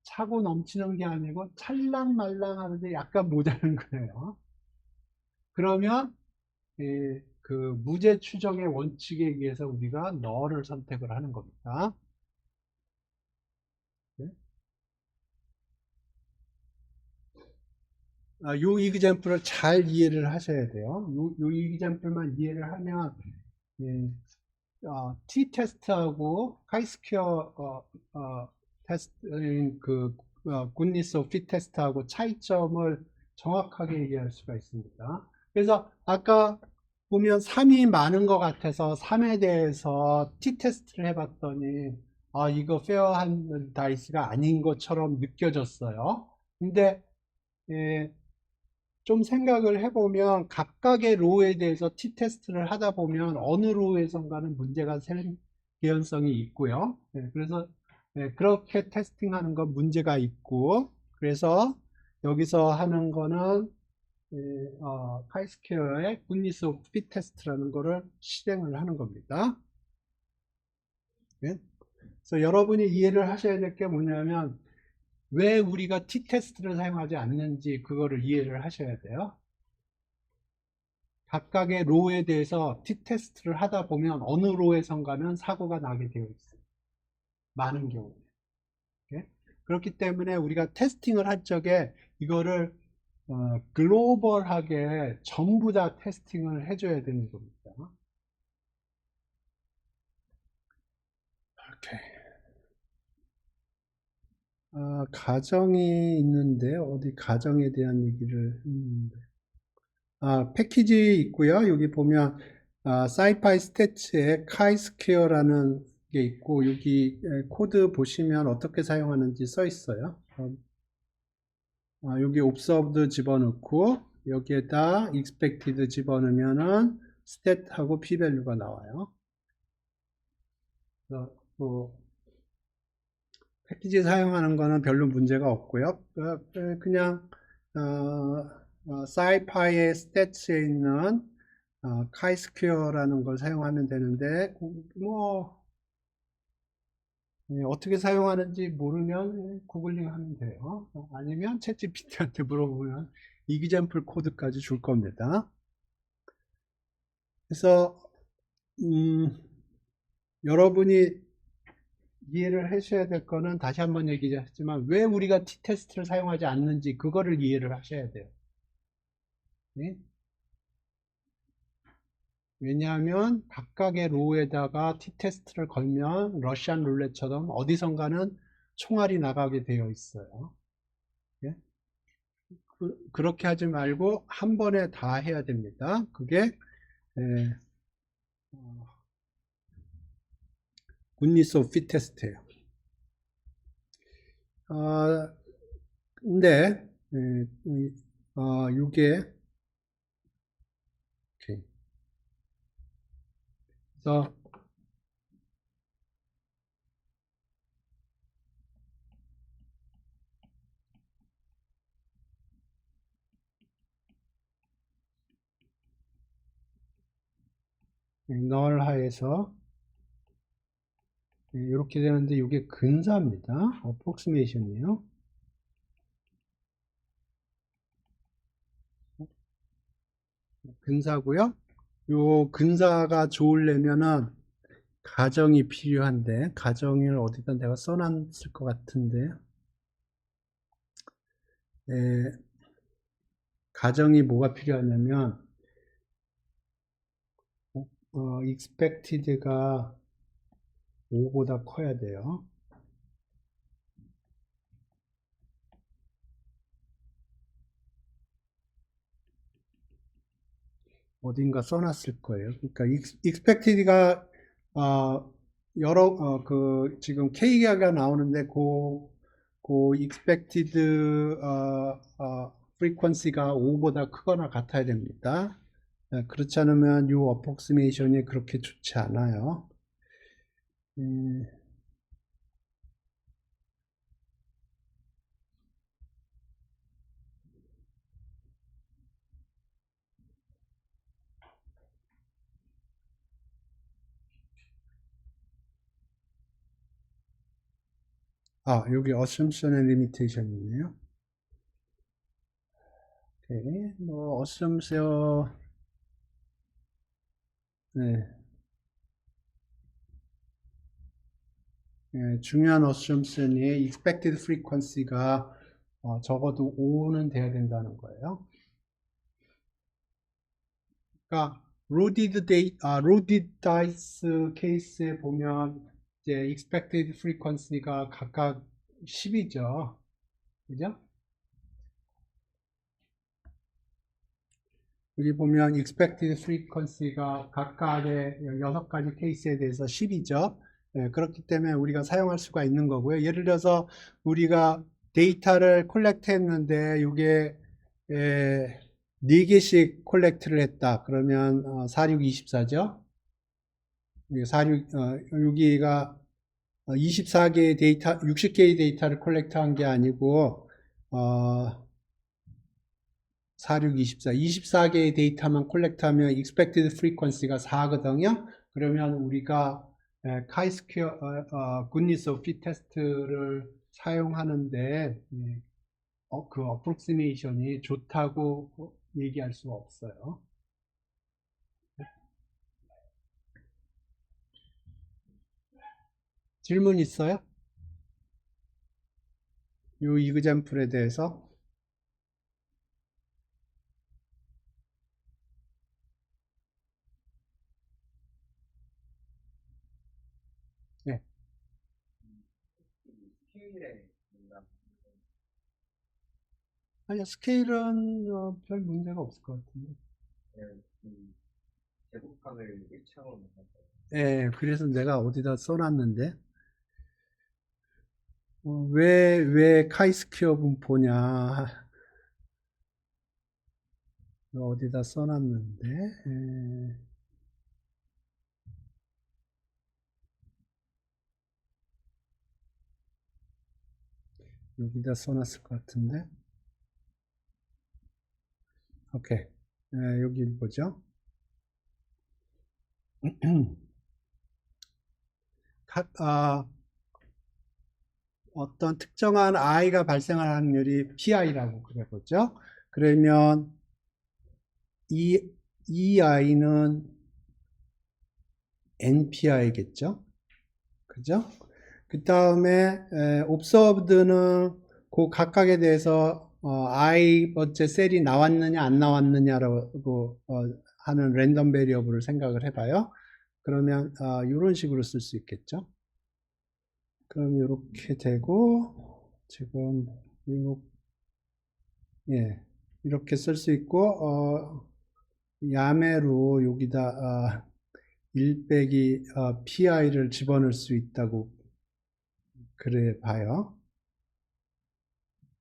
차고 넘치는 게 아니고 찰랑말랑 하는데 약간 모자란 거예요. 그러면 그 무죄 추정의 원칙에 의해서 우리가 너를 선택을 하는 겁니다. 요 이그젬플을 잘 이해를 하셔야 돼요. 요 이그젬플만 이해를 하면 t-테스트하고 카이스퀘어 테스트인 굿니스 오브 t-테스트하고 차이점을 정확하게 얘기할 수가 있습니다. 그래서 아까 보면 3이 많은 것 같아서 3에 대해서 t-테스트를 해봤더니 이거 페어한 다이스가 아닌 것처럼 느껴졌어요. 근데 좀 생각을 해보면 각각의 로우에 대해서 t-테스트를 하다 보면 어느 로우에선가는 문제가 생길 개연성이 있고요. 그래서 그렇게 테스팅하는 건 문제가 있고 그래서 여기서 하는 거는 카이스퀘어의 굿니스 오브 핏 테스트라는 거를 실행을 하는 겁니다. 그래서 여러분이 이해를 하셔야 될 게 뭐냐면 왜 우리가 t-테스트를 사용하지 않는지 그거를 이해를 하셔야 돼요. 각각의 로에 대해서 t-테스트를 하다 보면 어느 로에선가는 사고가 나게 되어 있어요. 많은 경우에. 예? 그렇기 때문에 우리가 테스팅을 할 적에 이거를 글로벌하게 전부 다 테스팅을 해줘야 되는 겁니다. 오케이. 가정이 있는데 어디 가정에 대한 얘기를 했는데 패키지 있고요. 여기 보면 사이파이 스태츠에 카이스퀘어라는 게 있고 여기 코드 보시면 어떻게 사용하는지 써 있어요. 여기 observed 집어넣고 여기에다 expected 집어넣으면은 stat하고 p-value가 나와요. 그래서 뭐 패키지 사용하는 거는 별로 문제가 없고요. 그냥 사이파이의 스태츠에 있는 카이스퀘어라는 걸 사용하면 되는데 뭐 어떻게 사용하는지 모르면 구글링 하면 돼요. 아니면 챗GPT한테 물어보면 이기젠플 코드까지 줄 겁니다. 그래서 여러분이 이해를 하셔야 될 거는 다시 한번 얘기했지만 왜 우리가 t-테스트를 사용하지 않는지 그거를 이해를 하셔야 돼요. 네? 왜냐하면 각각의 로우에다가 t-테스트를 걸면 러시안 룰렛처럼 어디선가는 총알이 나가게 되어 있어요. 예? 그렇게 하지 말고 한 번에 다 해야 됩니다. 그게 굿니스 오브 핏 테스트예요. 근데 이게 그래서 널 하에서 이렇게 되는데 이게 근사입니다. 어프록시메이션이에요. 근사고요. 요 근사가 좋으려면은 가정이 필요한데 가정을 어디다 내가 써놨을 것 같은데 가정이 뭐가 필요하냐면 expected가 5보다 커야 돼요. 어딘가 써놨을 거예요. 그러니까 expected가 지금 K가 나오는데 그 expected frequency가 5보다 크거나 같아야 됩니다. 그렇지 않으면 이 approximation이 그렇게 좋지 않아요. 여기 assumption and limitation이네요. 오케이. 뭐 assumption 중요한 assumption이 expected frequency가 적어도 5는 돼야 된다는 거예요. 그러니까 loaded dice 케이스에 보면 이제 expected frequency가 각각 10이죠. 그죠? 여기 보면 expected frequency가 각각의 6가지 케이스에 대해서 10이죠. 그렇기 때문에 우리가 사용할 수가 있는 거고요. 예를 들어서 우리가 데이터를 콜렉트 했는데 이게 4개씩 콜렉트를 했다. 그러면 4624죠. 여기가 24개의 데이터, 60개의 데이터를 콜렉트한 게 아니고 4624, 24개의 데이터만 콜렉트하면 expected frequency가 4거든요. 그러면 우리가 카이스퀘어 goodness of fit 테스트를 사용하는데 그 어프록시메이션이 좋다고 얘기할 수가 없어요. 질문 있어요? 이 이그젬플에 대해서? 네. 아니요, 스케일은 별 문제가 없을 것 같은데. 제곱함을 1차원으로 예, 그래서 내가 어디다 써놨는데, 왜 카이스퀘어 분포냐, 어디다 써놨는데, 여기다 써놨을 것 같은데, 오케이. 여기 보죠. 어떤 특정한 i가 발생할 확률이 pi라고 그래보죠. 그러면 이 i는 npi겠죠. 그죠? 그 다음에 observed는 그 각각에 대해서 i 번째 셀이 나왔느냐 안 나왔느냐라고 하는 랜덤 베리어블을 생각을 해봐요. 그러면 이런 식으로 쓸 수 있겠죠. 그럼 이렇게 되고 지금 이렇게 쓸 수 있고 야매로 여기다 1 빼기 pi를 집어넣을 수 있다고 그래 봐요.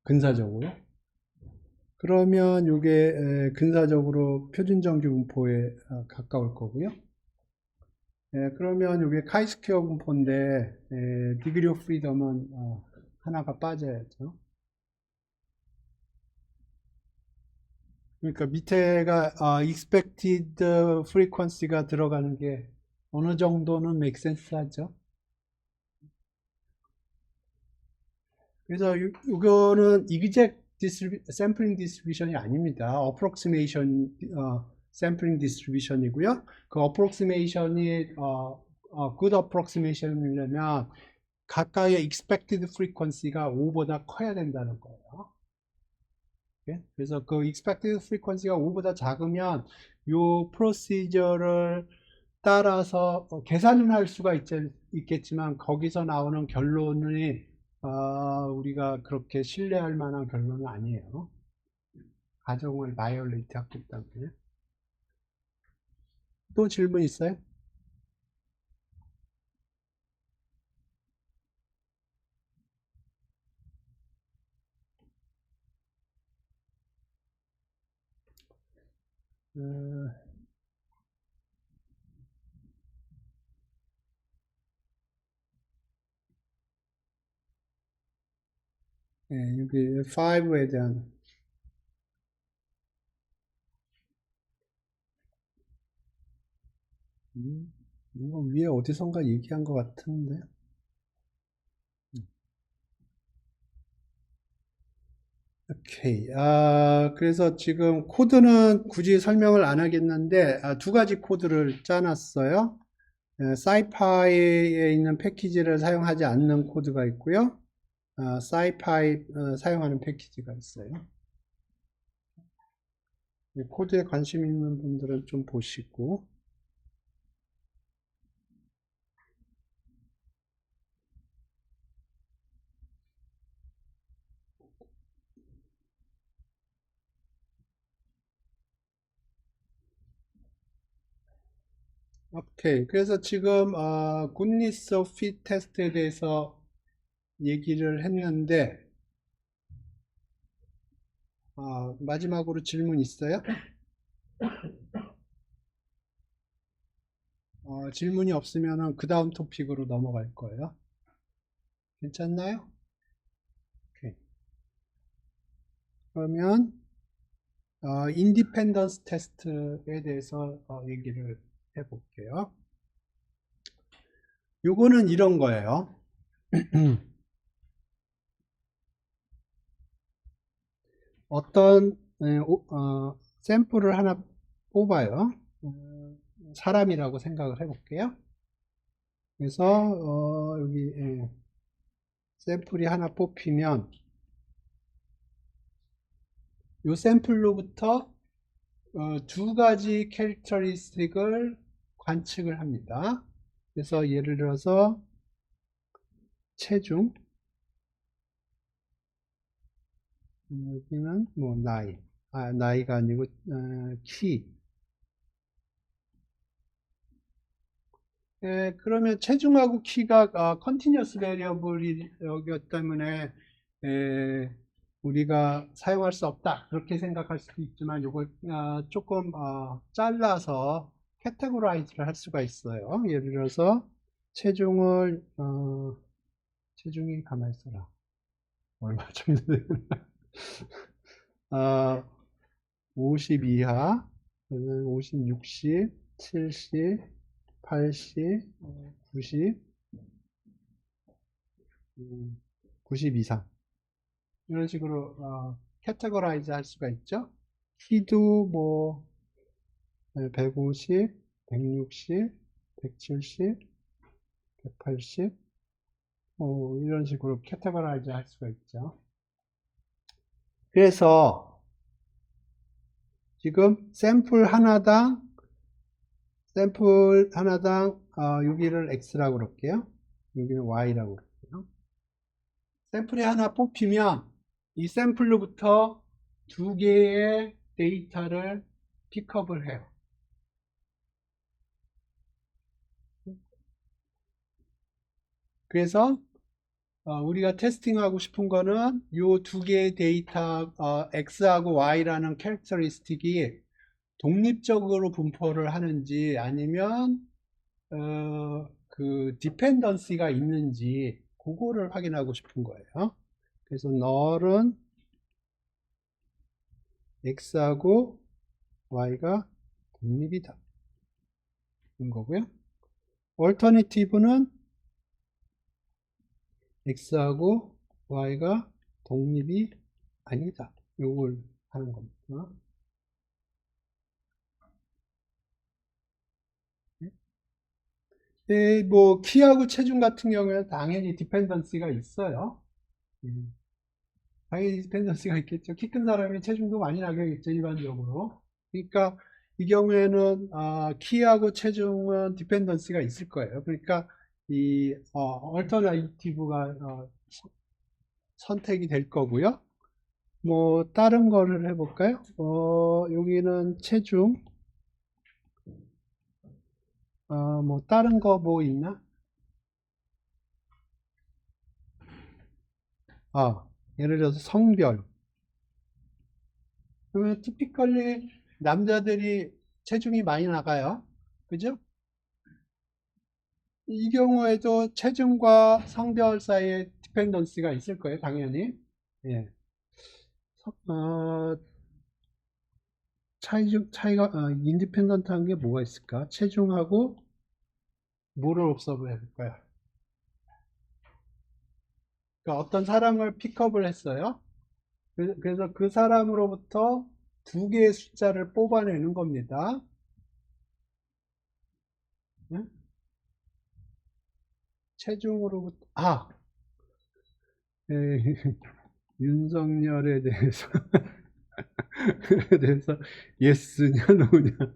근사적으로. 그러면 이게 근사적으로 표준정규 분포에 가까울 거고요. 그러면 이게 카이스퀘어 분포인데 디그리 오브 프리덤은 하나가 빠져야죠. 그러니까 밑에가 expected frequency가 들어가는 게 어느 정도는 make sense 하죠. 그래서 이거는 exact sampling distribution이 아닙니다. approximation sampling distribution이고요. 그 approximation이 good approximation이려면 각각의 expected frequency가 5보다 커야 된다는 거예요. 그래서 그 expected frequency가 5보다 작으면 이 프로시저를 따라서 계산은 할 수가 있겠지만 거기서 나오는 결론이 우리가 그렇게 신뢰할 만한 결론은 아니에요. 가정을 바이올레이트 했기 때문에. 또 질문 있어요? 여기 5에 대한 이거 위에 어디선가 얘기한 것 같은데. 오케이. 그래서 지금 코드는 굳이 설명을 안 하겠는데, 두 가지 코드를 짜놨어요. 사이파이에 있는 패키지를 사용하지 않는 코드가 있고요. 사이파이 사용하는 패키지가 있어요. 코드에 관심 있는 분들은 좀 보시고. 오케이. 그래서 지금 굿니스 오브 핏 테스트에 대해서 얘기를 했는데 마지막으로 질문 있어요? 질문이 없으면 그 다음 토픽으로 넘어갈 거예요. 괜찮나요? 오케이. 그러면 인디펜던스 테스트에 대해서 얘기를 해볼게요. 요거는 이런 거예요. 어떤 샘플을 하나 뽑아요. 사람이라고 생각을 해볼게요. 그래서 여기 샘플이 하나 뽑히면 이 샘플로부터 두 가지 캐릭터리스틱을 관측을 합니다. 그래서 예를 들어서 체중, 여기는 뭐 나이가 아니고 키. 그러면 체중하고 키가 컨티뉴어스 베리어블이기 때문에 우리가 사용할 수 없다 그렇게 생각할 수도 있지만 이걸 조금 잘라서 캐테고라이즈를 할 수가 있어요. 예를 들어서 체중을 체중이 가만히 있어라. 얼마 정도 되나? 50 이하, 50, 60, 70, 80, 90, 90 이상. 이런 식으로 캐테고라이즈 할 수가 있죠. 키도 뭐 150, 160, 170, 180 이런 식으로 캐테고라이즈 할 수가 있죠. 그래서 지금 샘플 하나당 여기를 X라고 그럴게요. 여기는 Y라고 그럴게요. 샘플이 하나 뽑히면 이 샘플로부터 두 개의 데이터를 픽업을 해요. 그래서 우리가 테스팅하고 싶은 거는 이 두 개의 데이터 X하고 Y라는 캐릭터리스틱이 독립적으로 분포를 하는지 아니면 그 디펜던시가 있는지 그거를 확인하고 싶은 거예요. 그래서 null은 X하고 Y가 독립이다 인 거고요. alternative는 X하고 Y가 독립이 아니다. 이걸 하는 겁니다. 뭐 키하고 체중 같은 경우에는 당연히 디펜던시가 있어요. 당연히 디펜던시가 있겠죠. 키 큰 사람이 체중도 많이 나겠죠, 일반적으로. 그러니까 이 경우에는 키하고 체중은 디펜던시가 있을 거예요. 그러니까 이 얼터너티브가 선택이 될 거고요. 뭐 다른 거를 해볼까요? 여기는 체중. 뭐 다른 거 뭐 있나? 예를 들어서 성별. 그러면 티피컬리 남자들이 체중이 많이 나가요. 그죠? 이 경우에도 체중과 성별 사이에 디펜던시가 있을 거예요, 당연히. 예. 어, 차이가, 인디펜던트한 게 뭐가 있을까? 체중하고 뭐를 옵서브 해볼까요? 그러니까 어떤 사람을 픽업을 했어요. 그래서 그 사람으로부터 두 개의 숫자를 뽑아내는 겁니다. 예? 체중으로부터, 예, 윤석열에 대해서, 그래서 예스냐, 노냐.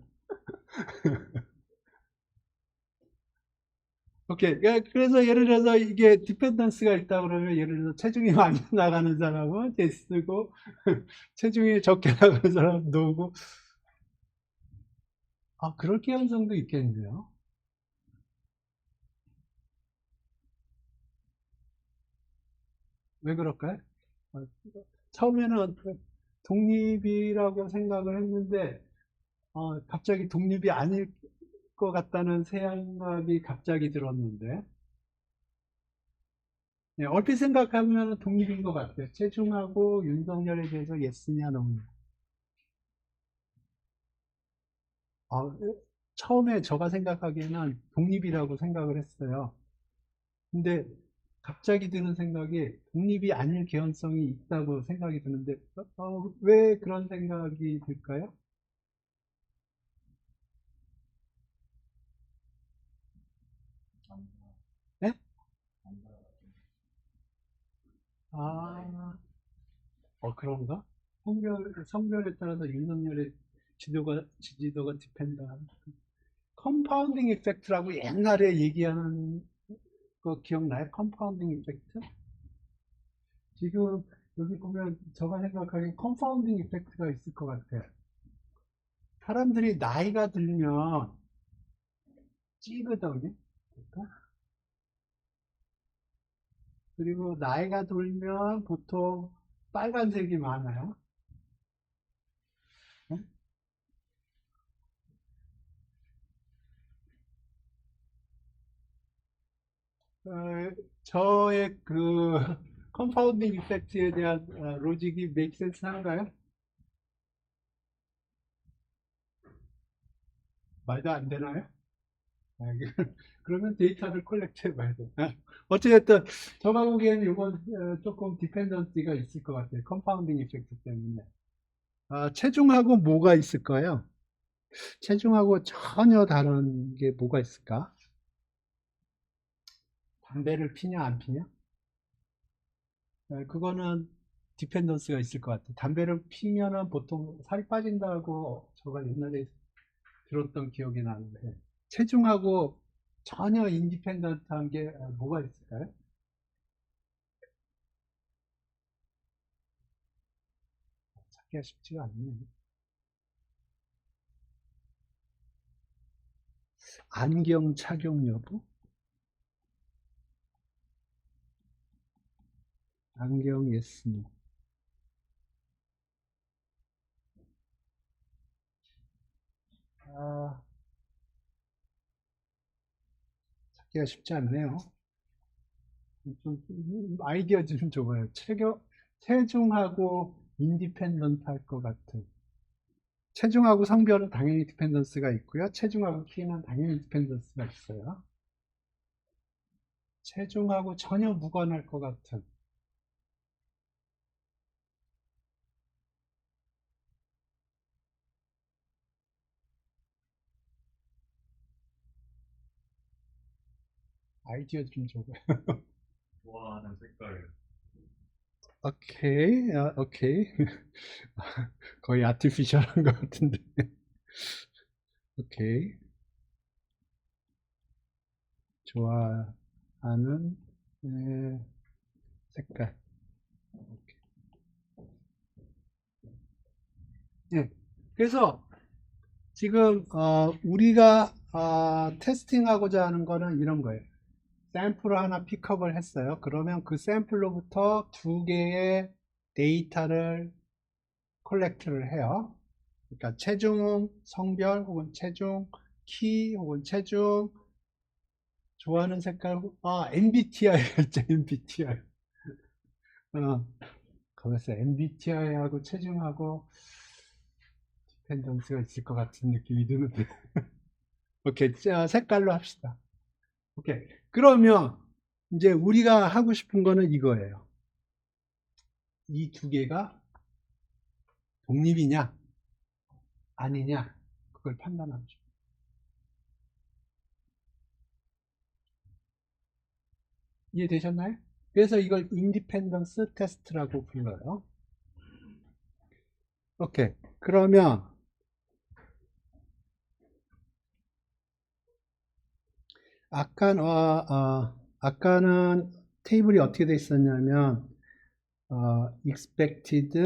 오케이. 그래서 예를 들어서 이게 디펜던스가 있다 그러면 예를 들어서 체중이 많이 나가는 사람은 예스고, 체중이 적게 나가는 사람은 노고. 그럴 가능성도 있겠네요. 왜 그럴까요? 처음에는 독립이라고 생각을 했는데, 갑자기 독립이 아닐 것 같다는 생각이 갑자기 들었는데, 네, 얼핏 생각하면 독립인 것 같아요. 체중하고 윤석열에 대해서 예스냐, 노냐. 처음에 제가 생각하기에는 독립이라고 생각을 했어요. 근데 갑자기 드는 생각이 독립이 아닐 개연성이 있다고 생각이 드는데, 왜 그런 생각이 들까요? 네? 아, 그런가? 성별에 따라서 윤석열의 지지도가 디펜드한다. 컴파운딩 이펙트라고 옛날에 얘기하는 거 기억나요? 컴파운딩 이펙트? 지금 여기 보면 제가 생각하기엔 컴파운딩 이펙트가 있을 것 같아요. 사람들이 나이가 들면 찌거든요. 보통. 그리고 나이가 들면 보통 빨간색이 많아요. 네? 어, 저의 그 컴파운딩 이펙트에 대한 로직이 make sense 한가요? 말도 안 되나요? 아, 그러면 데이터를 컬렉트 해봐야 돼. 어찌됐든, 제가 보기에는 이건 조금 디펜던시가 있을 것 같아요. 컴파운딩 이펙트 때문에. 체중하고 뭐가 있을까요? 체중하고 전혀 다른 게 뭐가 있을까? 담배를 피냐, 안 피냐? 그거는 디펜던스가 있을 것 같아요. 담배를 피면은 보통 살이 빠진다고 제가 옛날에 들었던 기억이 나는데, 체중하고 전혀 인디펜던트한 게 뭐가 있을까요? 찾기가 쉽지가 않네요. 안경 착용 여부? 안경 yes, no. 아, 찾기가 쉽지 않네요. 좀 아이디어 좀 줘봐요. 체중하고 인디펜던트 할 것 같은. 체중하고 성별은 당연히 디펜던스가 있고요. 체중하고 키는 당연히 디펜던스가 있어요. 체중하고 전혀 무관할 것 같은. 아이디어 좀 줘봐요. 좋아하는 색깔. 오케이, 오케이. 거의 아티피셜한 것 같은데. 오케이. 좋아하는 색깔. 예. 그래서 지금 우리가 테스팅하고자 하는 거는 이런 거예요. 샘플을 하나 픽업을 했어요. 그러면 그 샘플로부터 두 개의 데이터를 컬렉트를 해요. 그러니까 체중, 성별 혹은 체중, 키 혹은 체중, 좋아하는 색깔, MBTI였죠, MBTI. 거기서 MBTI하고 체중하고 디펜던스가 있을 것 같은 느낌이 드는데. 오케이, 자, 색깔로 합시다. 오케이. 그러면 이제 우리가 하고 싶은 거는 이거예요. 이 두 개가 독립이냐, 아니냐, 그걸 판단하죠. 이해되셨나요? 그래서 이걸 인디펜던스 테스트라고 불러요. 오케이. 그러면 아까는 테이블이 어떻게 돼 있었냐면 expected,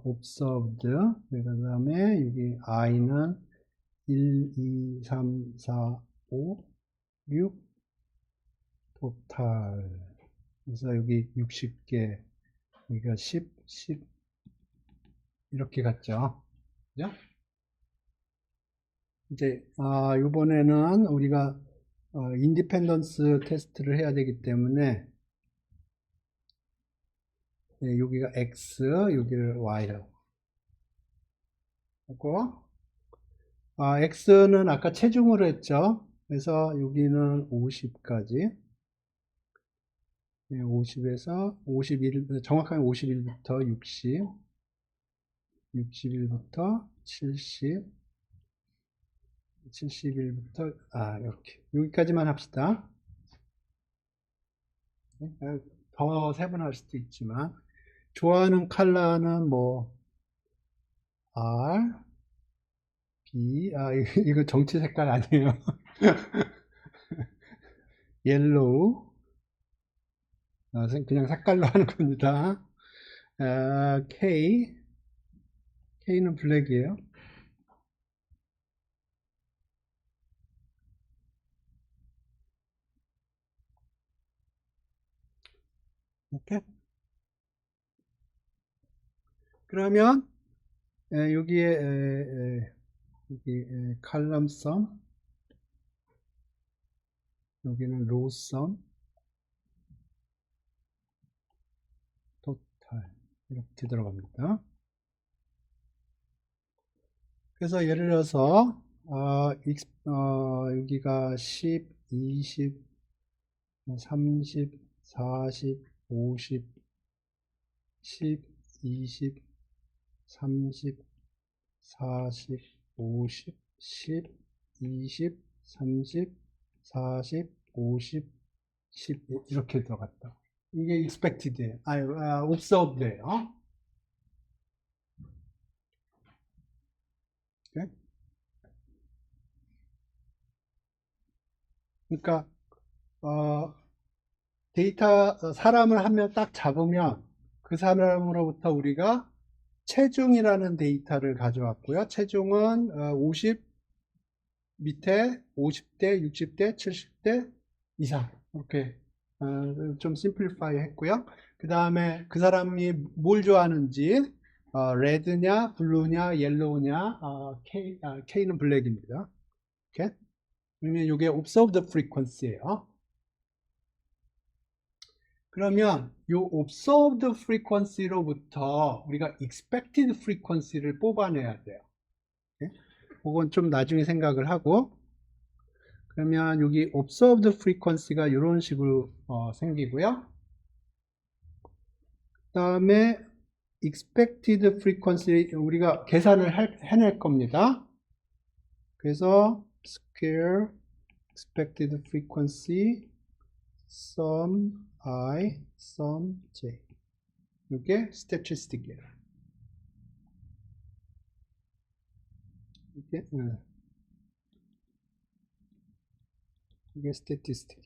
observed, 그 다음에 여기 i는 1, 2, 3, 4, 5, 6, total. 그래서 여기 60개, 여기가 10 이렇게 갔죠. 그죠? 이제 이번에는 우리가 인디펜던스 테스트를 해야 되기 때문에 여기가 X, 여기를 Y라고 하고 X는 아까 체중으로 했죠. 그래서 여기는 50까지 50에서 51, 정확하게 51부터 60, 61부터 70, 71부터, 이렇게. 여기까지만 합시다. 더 세분할 수도 있지만, 좋아하는 컬러는 뭐, R, B, 이거 정치 색깔 아니에요. 옐로우, 그냥 색깔로 하는 겁니다. K는 블랙이에요. 이렇게. 그러면 여기에 여기 칼럼 썸, 여기는 로우 썸, 토탈 이렇게 들어갑니다. 그래서 예를 들어서 여기가 10, 20, 30, 40, 50, 10, 20, 30, 40, 50, 10, 20, 30, 40, 50, 10 이렇게 들어갔다. 이게 expected예요. observed예요. 네? 그러니까 사람을 한 명 딱 잡으면 그 사람으로부터 우리가 체중이라는 데이터를 가져왔고요. 체중은 50 밑에 50대, 60대, 70대 이상 이렇게 좀 심플리파이 했고요. 그 다음에 그 사람이 뭘 좋아하는지 레드냐, 블루냐, 옐로우냐, K는 블랙입니다. 이렇게. 그러면 이게 observed frequency예요. 그러면 이 observed frequency로부터 우리가 expected frequency를 뽑아내야 돼요. 그건 좀 나중에 생각을 하고, 그러면 여기 observed frequency가 이런 식으로 생기고요. 그 다음에 expected frequency 우리가 계산을 해낼 겁니다. 그래서 square expected frequency sum I sum j 이게 statistic이에요. 이게 statistic.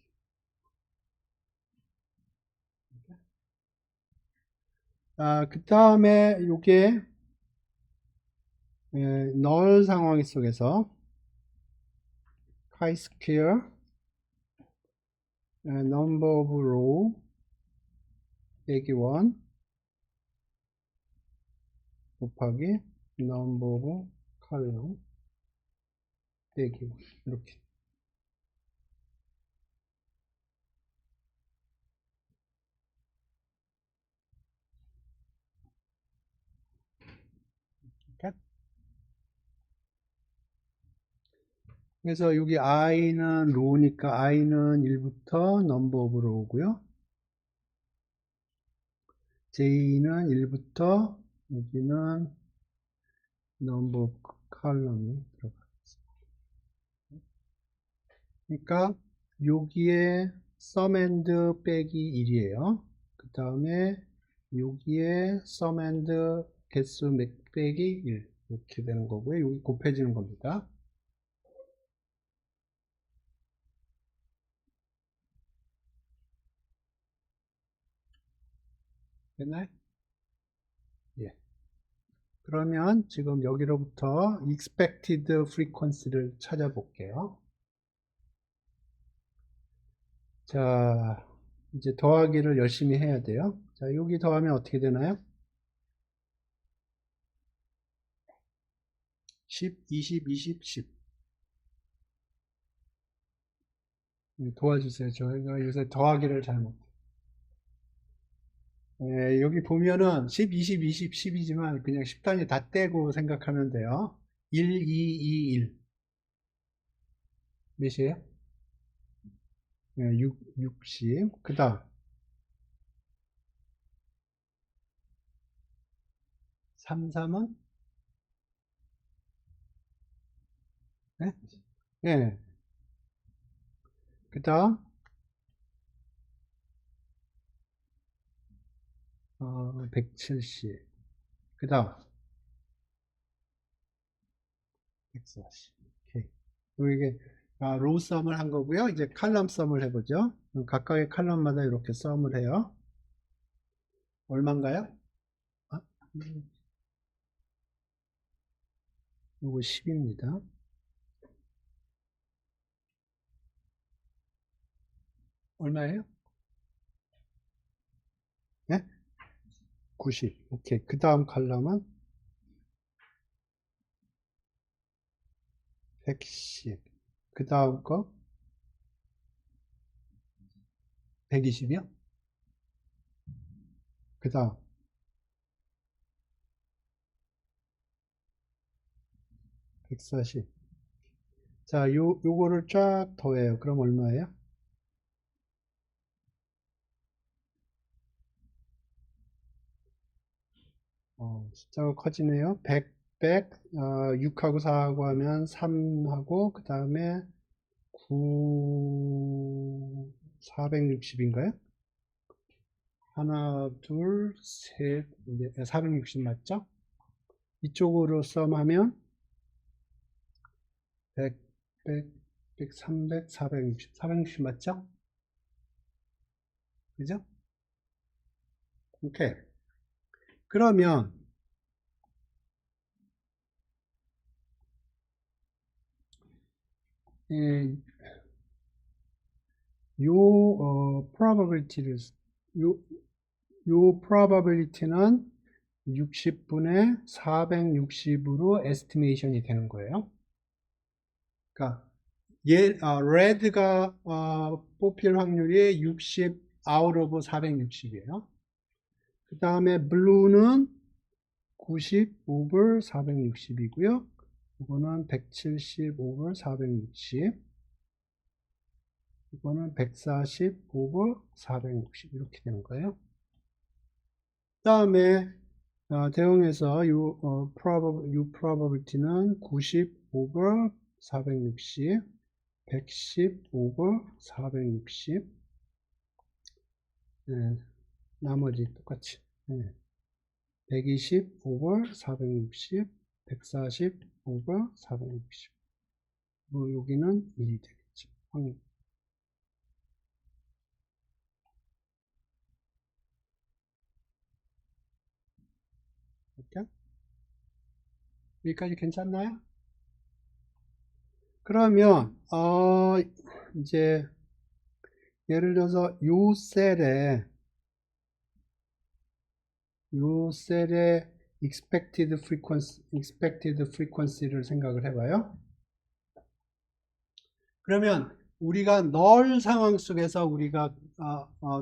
그 다음에 이게 null 상황 속에서 chi-square number of row 빼기 1 곱하기 number of column 빼기 1 이렇게. 그래서 여기 i는 row니까 i는 1부터 number of row고요. j는 1부터 여기는 number of column이 들어가겠습니다. 그러니까 여기에 sum and 빼기 1이에요. 그 다음에 여기에 sum and 개수 빼기 1 이렇게 되는 거고요. 여기 곱해지는 겁니다. 됐나요? 예. 그러면 지금 여기로부터 expected frequency를 찾아볼게요. 자, 이제 더하기를 열심히 해야 돼요. 자, 여기 더하면 어떻게 되나요? 10, 20, 20, 10. 도와주세요. 저희가 요새 더하기를 잘못. 여기 보면은 10, 20, 20, 10이지만 그냥 10단위 다 떼고 생각하면 돼요. 1, 2, 2, 1. 몇이에요? 60. 그 다음 33은? 네? 네. 그 다음, 170. 그 다음, 140. 오케이. 이게 로우 썸을 한 거고요. 이제 칼럼 썸을 해보죠. 각각의 칼럼마다 이렇게 썸을 해요. 얼마인가요? 아, 이거 10입니다. 얼마예요? 네? 90. 오케이. 그 다음 칼럼은 110. 그 다음 거 120이요? 그 다음 140. 자, 요거를 쫙 더해요. 그럼 얼마예요? 숫자가 커지네요. 6하고 4하고 하면 3하고, 그 다음에 460인가요? 하나, 둘, 셋, 460 맞죠? 이쪽으로 썸하면 100, 300, 460, 460 맞죠? 그죠? 오케이. 그러면, 예, probability를, 요, 요 probability는 60분의 460으로 에스티메이션이 되는 거예요. 그러니까 red가 뽑힐 확률이 60 out of 460이에요. 그 다음에 blue는 90 over 460이고요. 이거는 170 over 460. 이거는 140 over 460 이렇게 되는 거예요. 그 다음에 대응해서 probability는 90 over 460, 110 over 460, 나머지 똑같이 120 over 460, 140 over 460. 여기는 1이 되겠죠. 확률. 이렇게? 여기까지 괜찮나요? 그러면 이제 예를 들어서 요 셀의 expected frequency를 생각을 해봐요. 그러면 우리가 널 상황 속에서 우리가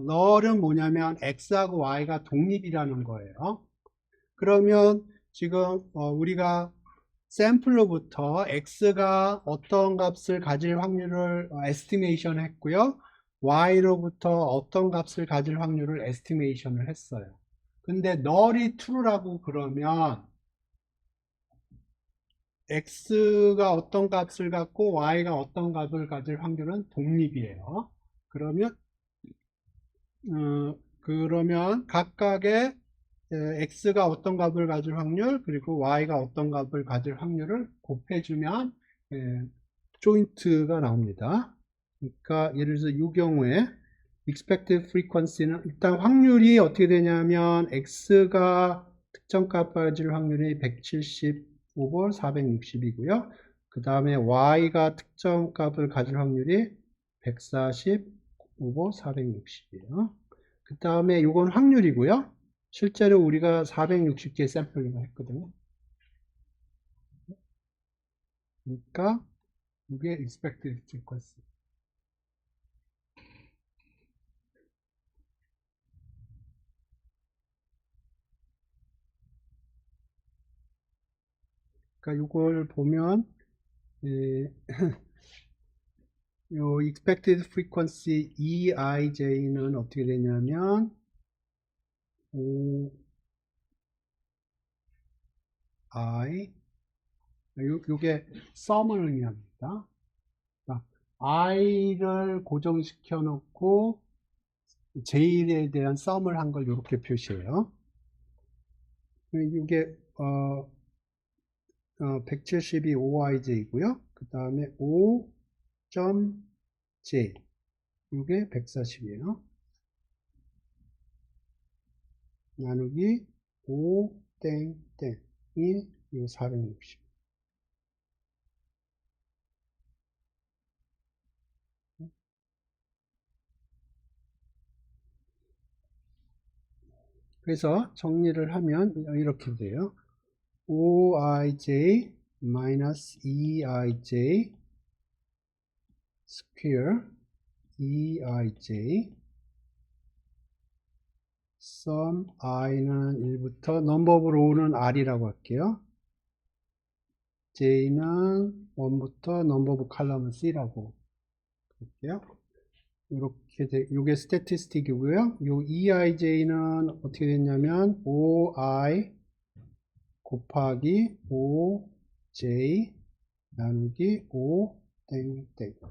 널은 뭐냐면 x하고 y가 독립이라는 거예요. 그러면 지금 우리가 샘플로부터 x가 어떤 값을 가질 확률을 에스티메이션 했고요. y로부터 어떤 값을 가질 확률을 에스티메이션을 했어요. 근데 널이 true라고 그러면 x가 어떤 값을 갖고 y가 어떤 값을 가질 확률은 독립이에요. 그러면 각각의 x가 어떤 값을 가질 확률 그리고 y가 어떤 값을 가질 확률을 곱해주면 조인트가 나옵니다. 그러니까 예를 들어서 이 경우에 expected frequency는 일단 확률이 어떻게 되냐면 x가 특정 값 가질 확률이 170 over 460이고요. 그 다음에 y가 특정 값을 가질 확률이 140 over 460이에요. 그 다음에 이건 확률이고요. 실제로 우리가 460개 샘플링을 했거든요. 그러니까 이게 expected frequency. 그러니까 이걸 보면 요 expected frequency EIJ는 어떻게 되냐면 I 요게 sum을 의미합니다. I를 고정시켜 놓고 J에 대한 sum을 한 걸 이렇게 표시해요. 이게 172 OIJ이고요. 그 다음에 O.J 이게 140이에요. 나누기 5 땡땡이 460. 그래서 정리를 하면 이렇게 돼요. OIJ 마이너스 EIJ 스퀘어 EIJ sum i는 1부터 넘버 오브 로우는 r이라고 할게요. j는 1부터 넘버 오브 칼럼은 c라고 할게요. 이렇게 이게 스태티스틱이고요. 요 EIJ는 어떻게 됐냐면 OI 곱하기 OJ 나누기 O 땡땡 이렇게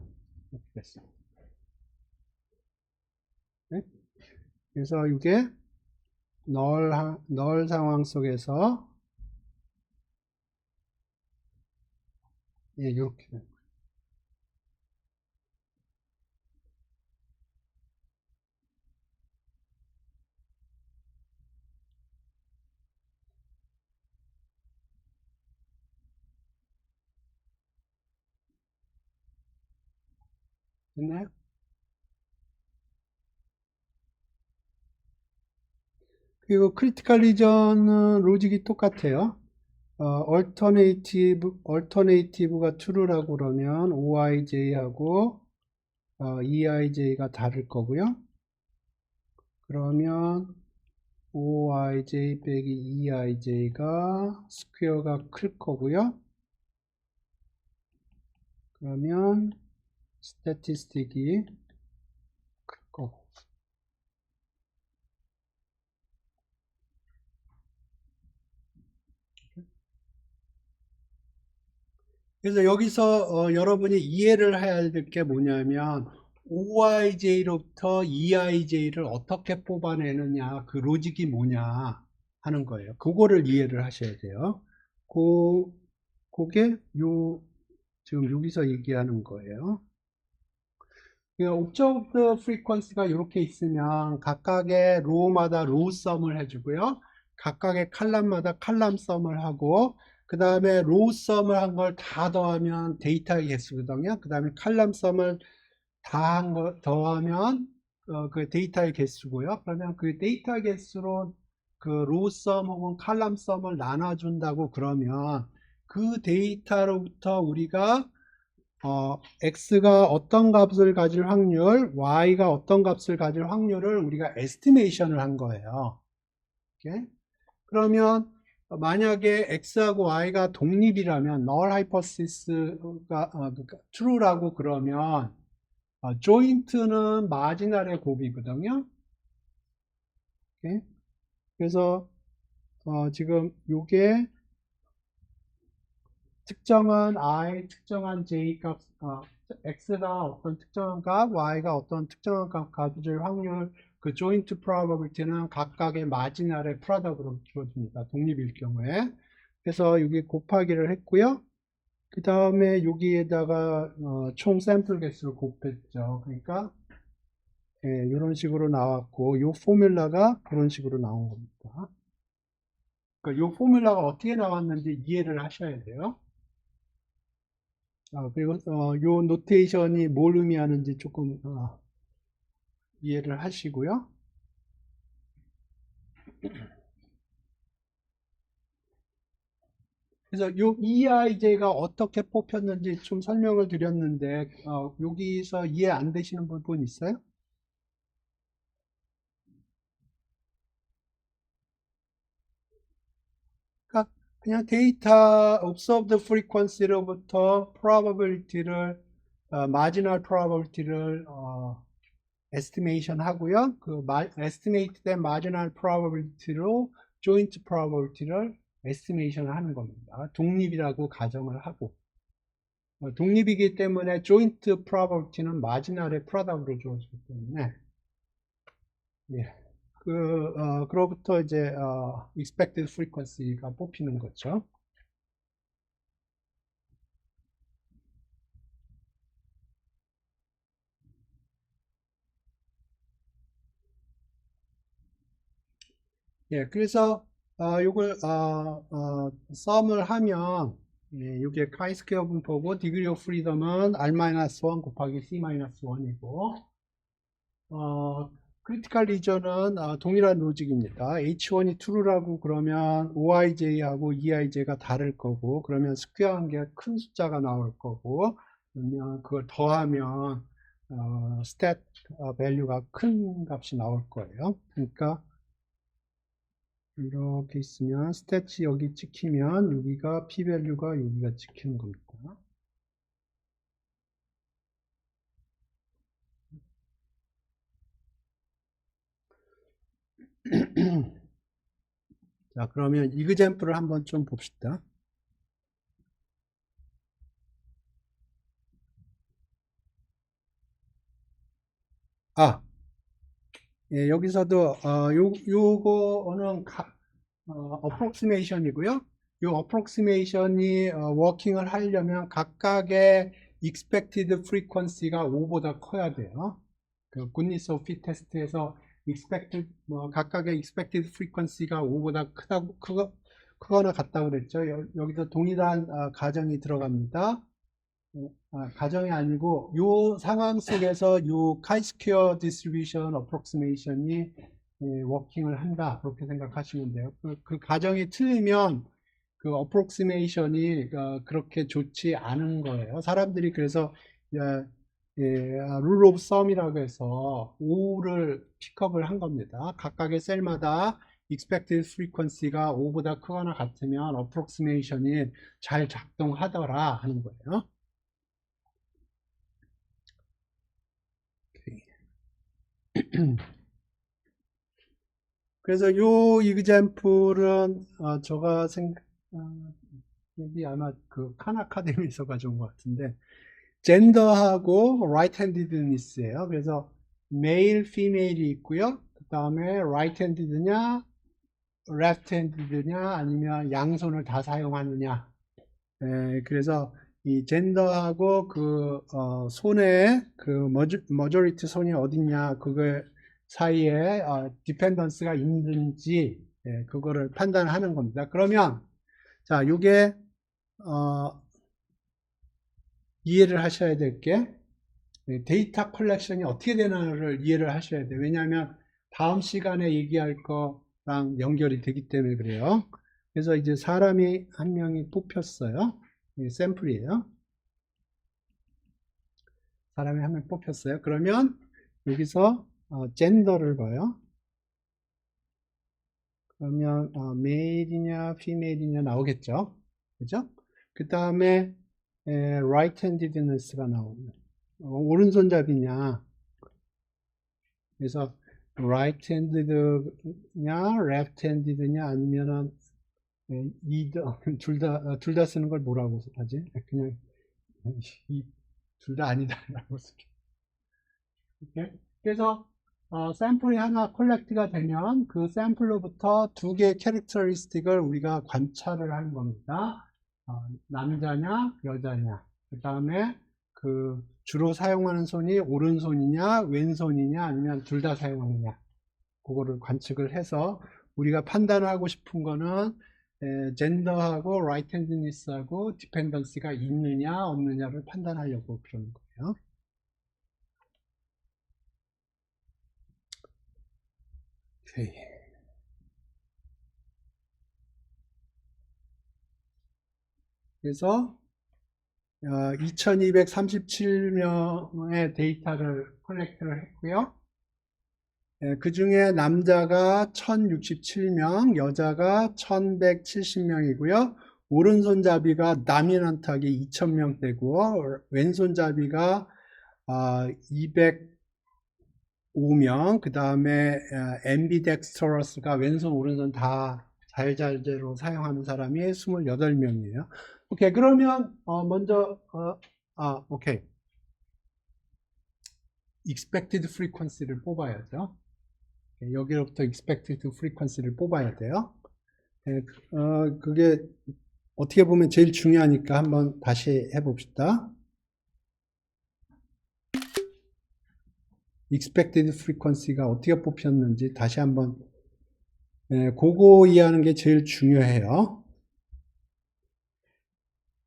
됐어요. 네? 그래서 이게 널 상황 속에서 예, 이렇게 됐나요? 그리고 크리티컬 리전은 로직이 똑같아요. alternative가 true라고 그러면 OIJ하고 EIJ가 다를 거고요. 그러면 OIJ 빼기 EIJ가 스퀘어가 클 거고요. 그러면 스태티스틱이 클 거고. 그래서 여기서 여러분이 이해를 해야 될 게 뭐냐면 OIJ로부터 EIJ를 어떻게 뽑아내느냐 그 로직이 뭐냐 하는 거예요. 그거를 이해를 하셔야 돼요. 그게 지금 여기서 얘기하는 거예요. 옵저브드 프리퀀시가 이렇게 있으면 각각의 로우마다 로우 썸을 해주고요. 각각의 칼럼마다 칼럼 썸을 하고 그 다음에 로우 썸을 한 걸 다 더하면 데이터의 개수거든요. 그 다음에 칼럼 썸을 다 한 거 더하면 그 데이터의 개수고요. 그러면 그 데이터 개수로 그 로우 썸 혹은 칼럼 썸을 나눠준다고 그러면 그 데이터로부터 우리가 x가 어떤 값을 가질 확률, y가 어떤 값을 가질 확률을 우리가 에스티메이션을 한 거예요. 이렇게. 그러면 만약에 x하고 y가 독립이라면 null hypothesis가 true라고 그러면 joint는 마지널의 곱이거든요. 이렇게. 그래서 지금 이게 특정한 i, 특정한 j 값, x가 어떤 특정한 값, y가 어떤 특정한 값 가질 확률, 그 joint probability는 각각의 마지널의 프로덕트로 주어집니다. 독립일 경우에. 그래서 여기 곱하기를 했고요. 그 다음에 여기에다가 총 샘플 개수를 곱했죠. 그러니까 예, 이런 식으로 나왔고, 이 포뮬라가 그런 식으로 나온 겁니다. 그러니까 이 포뮬라가 어떻게 나왔는지 이해를 하셔야 돼요. 그리고 요 노테이션이 뭘 의미하는지 조금 이해를 하시고요. 그래서 요 EIJ가 어떻게 뽑혔는지 좀 설명을 드렸는데 여기서 이해 안 되시는 부분 있어요? 그러니까 그냥 데이터 observed frequency로부터 probability를 marginal probability를 estimation 하고요. 그 estimate 된 marginal probability로 joint probability를 에스티메이션을 하는 겁니다. 독립이라고 가정을 하고 독립이기 때문에 joint probability는 마지날의 프로덕트로 주어지기 때문에 예. 그로부터 이제 expected frequency가 뽑히는 거죠. 예, 그래서 요걸 썸을 하면 예, 이게 카이스퀘어 분포고 degree of freedom은 r-1 곱하기 c-1이고 크리티컬 리전은 동일한 로직입니다. H1이 true라고 그러면 OIJ하고 EIJ가 다를 거고 그러면 스퀘어한 게 큰 숫자가 나올 거고 그러면 그걸 더하면 stat value가 큰 값이 나올 거예요. 그러니까 이렇게 있으면 스탯이 여기 찍히면 여기가 p-value가 여기가 찍히는 겁니다. 자, 그러면 이그젬플을 한번 좀 봅시다. 예, 여기서도 요거는 approximation이고요. 요 approximation이 워킹을 하려면 각각의 expected frequency가 5보다 커야 돼요. 그 goodness of fit 테스트에서 각각의 expected frequency가 5보다 크거나 같다고 그랬죠. 여기서 동일한 가정이 들어갑니다. 가정이 아니고 요 상황 속에서 요 카이스퀘어 디스트리뷰션 어프록시메이션이 워킹을 한다 그렇게 생각하시면 돼요. 그 가정이 틀리면 그 어프록시메이션이 그렇게 좋지 않은 거예요. 사람들이 그래서 룰 오브 썸이라고 해서 5를 픽업을 한 겁니다. 각각의 셀마다 expected frequency가 5보다 크거나 같으면 어프록시메이션이 잘 작동하더라 하는 거예요. 그래서 요 이그젬플은 제가 여기 아마 그 칸 아카데미에서 가져온 것 같은데 젠더하고 right handedness예요. 그래서 male, female이 있고요. 그 다음에 right handed냐, left handed냐, 아니면 양손을 다 사용하느냐. 그래서 이 젠더하고 그 손에 그 머저리티 손이 어딨냐 그거 사이에 디펜던스가 있는지 그거를 판단하는 겁니다. 그러면 자 요게 이해를 하셔야 될 게 데이터 컬렉션이 어떻게 되나를 이해를 하셔야 돼요. 왜냐하면 다음 시간에 얘기할 거랑 연결이 되기 때문에 그래요. 그래서 이제 사람이 한 명이 뽑혔어요. 샘플이에요. 사람이 한 명 뽑혔어요. 그러면 여기서 젠더를 봐요. 그러면 메일이냐 피메일이냐 나오겠죠. 그죠? 그 다음에 right handedness가 나오면 오른손잡이냐. 그래서 right handed냐 left handed냐 아니면은 둘 다 쓰는 걸 뭐라고 하지? 그냥 둘 다 아니다라고 쓰죠. 그래서 샘플이 하나 컬렉트가 되면 그 샘플로부터 두 개의 캐릭터리스틱을 우리가 관찰을 하는 겁니다. 남자냐 여자냐 그 다음에 그 주로 사용하는 손이 오른손이냐 왼손이냐 아니면 둘 다 사용하느냐 그거를 관측을 해서 우리가 판단하고 싶은 거는 젠더하고 라이트 핸드니스하고 디펜던시가 있느냐 없느냐를 판단하려고 그러는 거예요. 오케이. 그래서 2237명의 데이터를 컬렉트를 했고요. 그 중에 남자가 1067명, 여자가 1170명이고요. 오른손잡이가 나미넌트하게 2000명대고 왼손잡이가 205명, 그 다음에 앰비덱스터러스가 왼손 오른손 다 자유자재로 사용하는 사람이 28명이에요. 오케이, 그러면 먼저 오케이. expected frequency를 뽑아야죠. 여기로부터 expected frequency를 뽑아야 돼요. 그게 어떻게 보면 제일 중요하니까 한번 다시 해봅시다. expected frequency가 어떻게 뽑혔는지 다시 한번 그거 이해하는 게 제일 중요해요.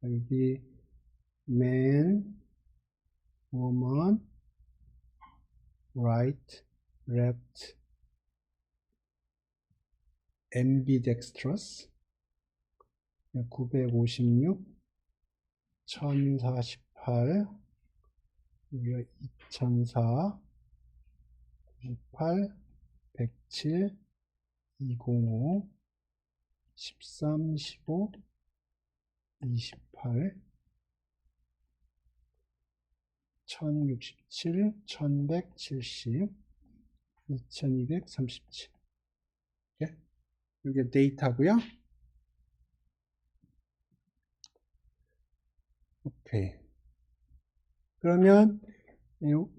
여기 man, woman, right, left, ambidextrous 956, 1048, 2004, 98, 107, 205, 13, 15, 28, 1067, 1170, 2237. 이게 데이터고요. 오케이. 그러면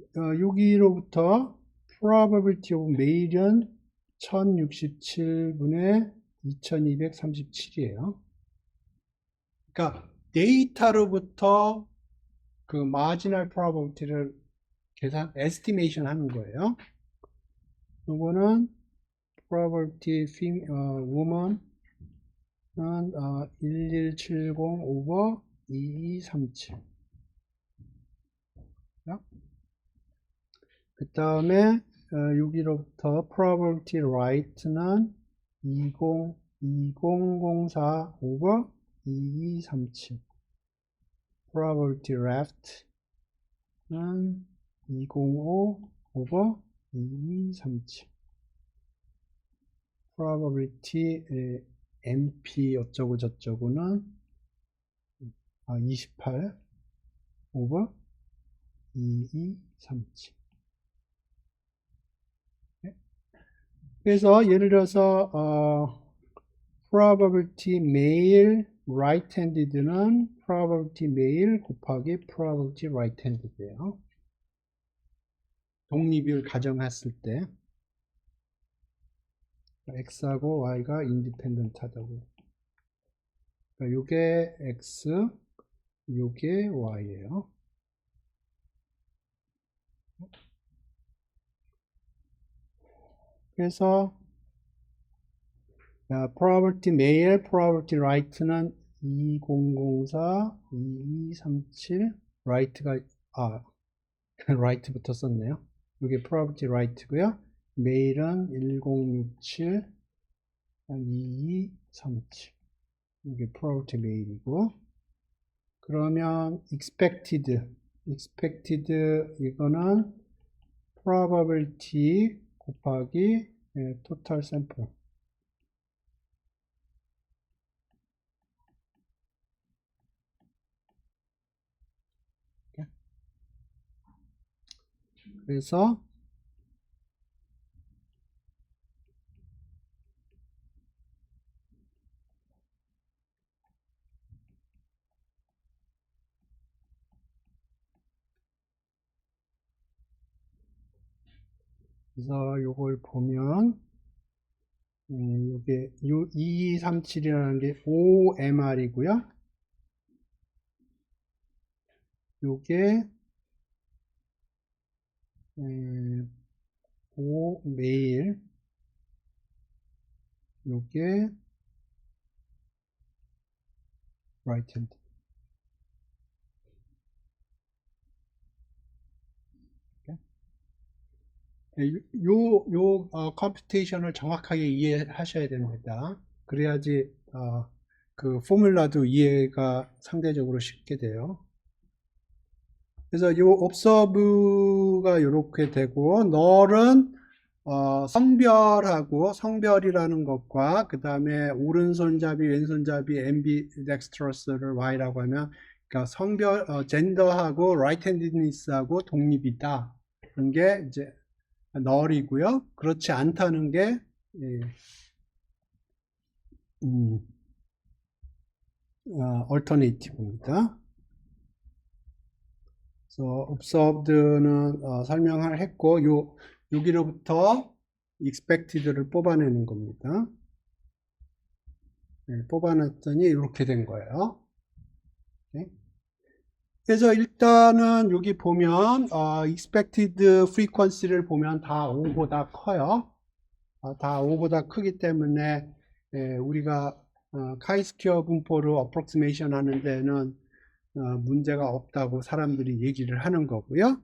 여기로부터 probability of male은 1067분의 2237이에요. 그러니까 데이터로부터 그 marginal probability를 estimation 하는 거예요. 이거는 probability woman은 1170 over 2237. 그 다음에 여기로부터 probability right는 2004 over 2237. probability left는 205 over 2237. probability MP 어쩌고 저쩌고는 28 over 2237. 그래서 예를 들어서 probability male right-handed는 probability male 곱하기 probability right-handed예요. 독립을 가정했을 때 x하고 y가 independent 하다고. 그러니까 요게 x, 요게 y예요. 그래서 probability male, probability right는 2004, 2237, right가 right부터 썼네요. 이게 probability right고요. male은 1067, 2237. 이게 probability male이고. 그러면 expected 이거는 probability 곱하기 total sample. 그래서 요걸 보면 이게 2237이라는 게 OMR이고요. 요게 O 메일, 요게 right hand. 요 컴퓨테이션을 정확하게 이해하셔야 됩니다. 그래야지 그 포뮬라도 이해가 상대적으로 쉽게 돼요. 그래서 요 observe가 이렇게 되고, null은 성별이라는 것과 그 다음에 오른손잡이 왼손잡이 ambidextrous를 y라고 하면, 그러니까 젠더하고 right-handedness하고 독립이다. 그런 게 이제 null이고요. 그렇지 않다는 게 alternative입니다. 그래서 observed는 설명을 했고, 여기로부터 expected를 뽑아내는 겁니다. 네, 뽑아냈더니 이렇게 된 거예요. 네. 그래서 일단은 여기 보면 expected frequency를 보면 다 5보다 커요. 다 5보다 크기 때문에 우리가 카이스퀘어 분포를 어프록시메이션 하는 데는 문제가 없다고 사람들이 얘기를 하는 거고요.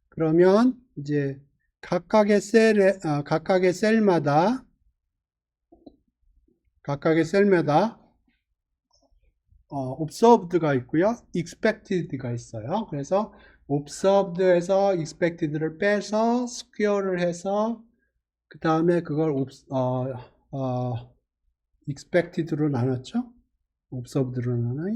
그러면 이제 각각의 셀마다 observed가 있고요, expected가 있어요. 그래서 observed에서 expected를 빼서 스퀘어를 해서 그 다음에 그걸 expected로 나눴죠. observed로 나눠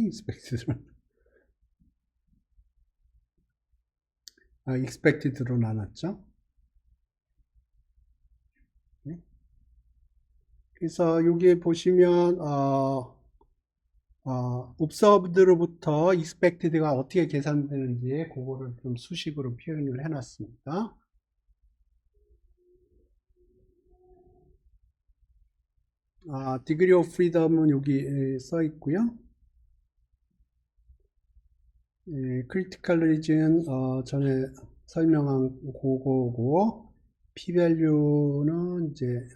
expected로 나눴죠. 네. 그래서 여기 보시면 observed로부터 expected가 어떻게 계산되는지 그거를 좀 수식으로 표현을 해놨습니다. degree of freedom은 여기 써 있고요. critical region 전에 설명한 그거고, p-value는 이제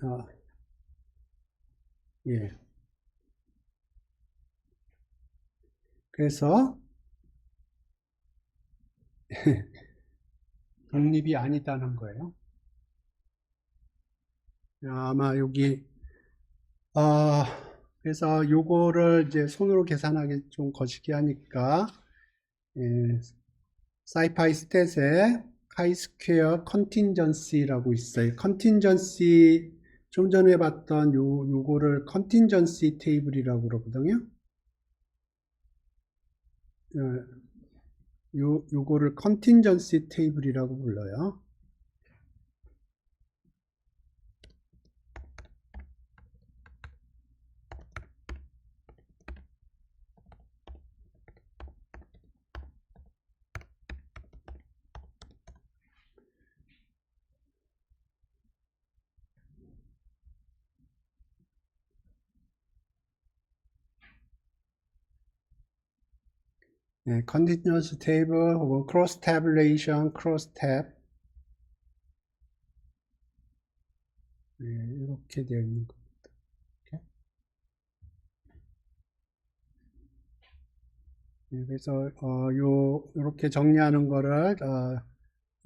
그래서 독립이 아니다는 거예요. 아마 여기 그래서 요거를 이제 손으로 계산하기 좀 거시기 하니까 사이파이 스탯에 카이스퀘어 컨틴전시라고 있어요. 컨틴전시 좀 전에 봤던 요거를 컨틴전시 테이블이라고 그러거든요. 요거를 컨틴전시 테이블이라고 불러요. 컨티뉴어스 테이블 혹은 크로스 태블레이션, 크로스 탭 이렇게 되어 있는 겁니다. 그래서 이렇게 정리하는 거를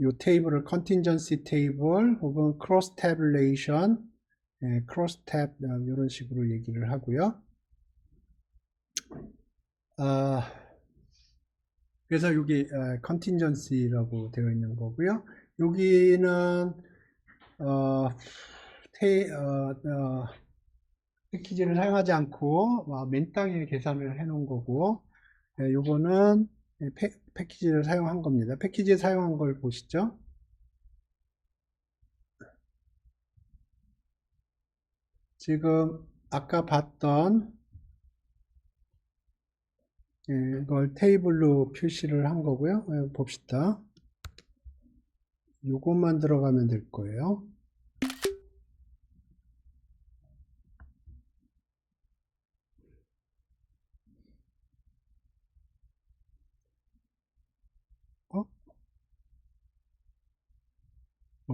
요 테이블을 컨틴전시 테이블 혹은 크로스 태블레이션, 크로스 탭 이런 식으로 얘기를 하고요. 그래서 여기 컨틴전시라고 되어 있는 거고요. 여기는 패키지를 사용하지 않고 맨땅에 계산을 해 놓은 거고, 요거는 패키지를 사용한 겁니다. 패키지 사용한 걸 보시죠. 지금 아까 봤던 이걸 테이블로 표시를 한 거고요. 봅시다. 요것만 들어가면 될 거예요.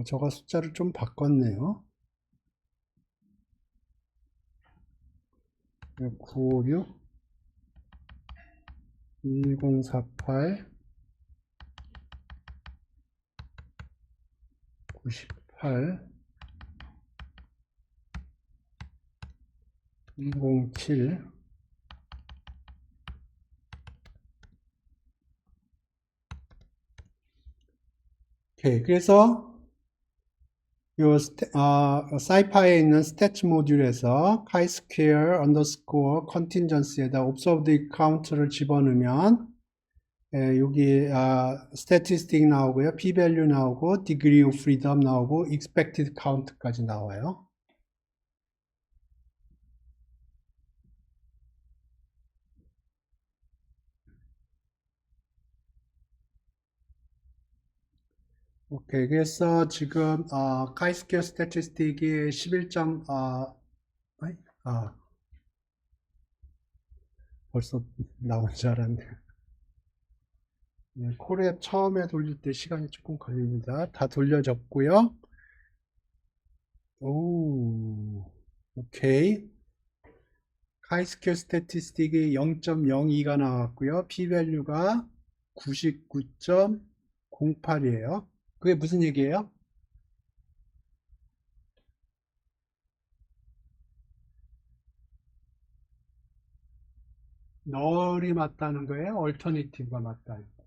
저가 숫자를 좀 바꿨네요. 956 1048 98 207 오케이. 그래서 요 사이파이에 있는 스태츠 모듈에서 chi-square underscore contingency에다 observed count를 집어넣으면 여기 statistic 나오고요, p-value 나오고, degree of freedom 나오고, expected count까지 나와요. 오케이. 그래서 지금 카이스퀘어 스태티스틱이 11점 아이, 아 벌써 나온 줄 알았네. 네, 콜앱 처음에 돌릴 때 시간이 조금 걸립니다. 다 돌려졌고요. 오, 오케이. 카이스퀘어 스태티스틱이 0.02가 나왔고요. p-value가 99.08이에요. 그게 무슨 얘기예요? 널이 맞다는 거예요? 얼터네이티브가 맞다는 거예요?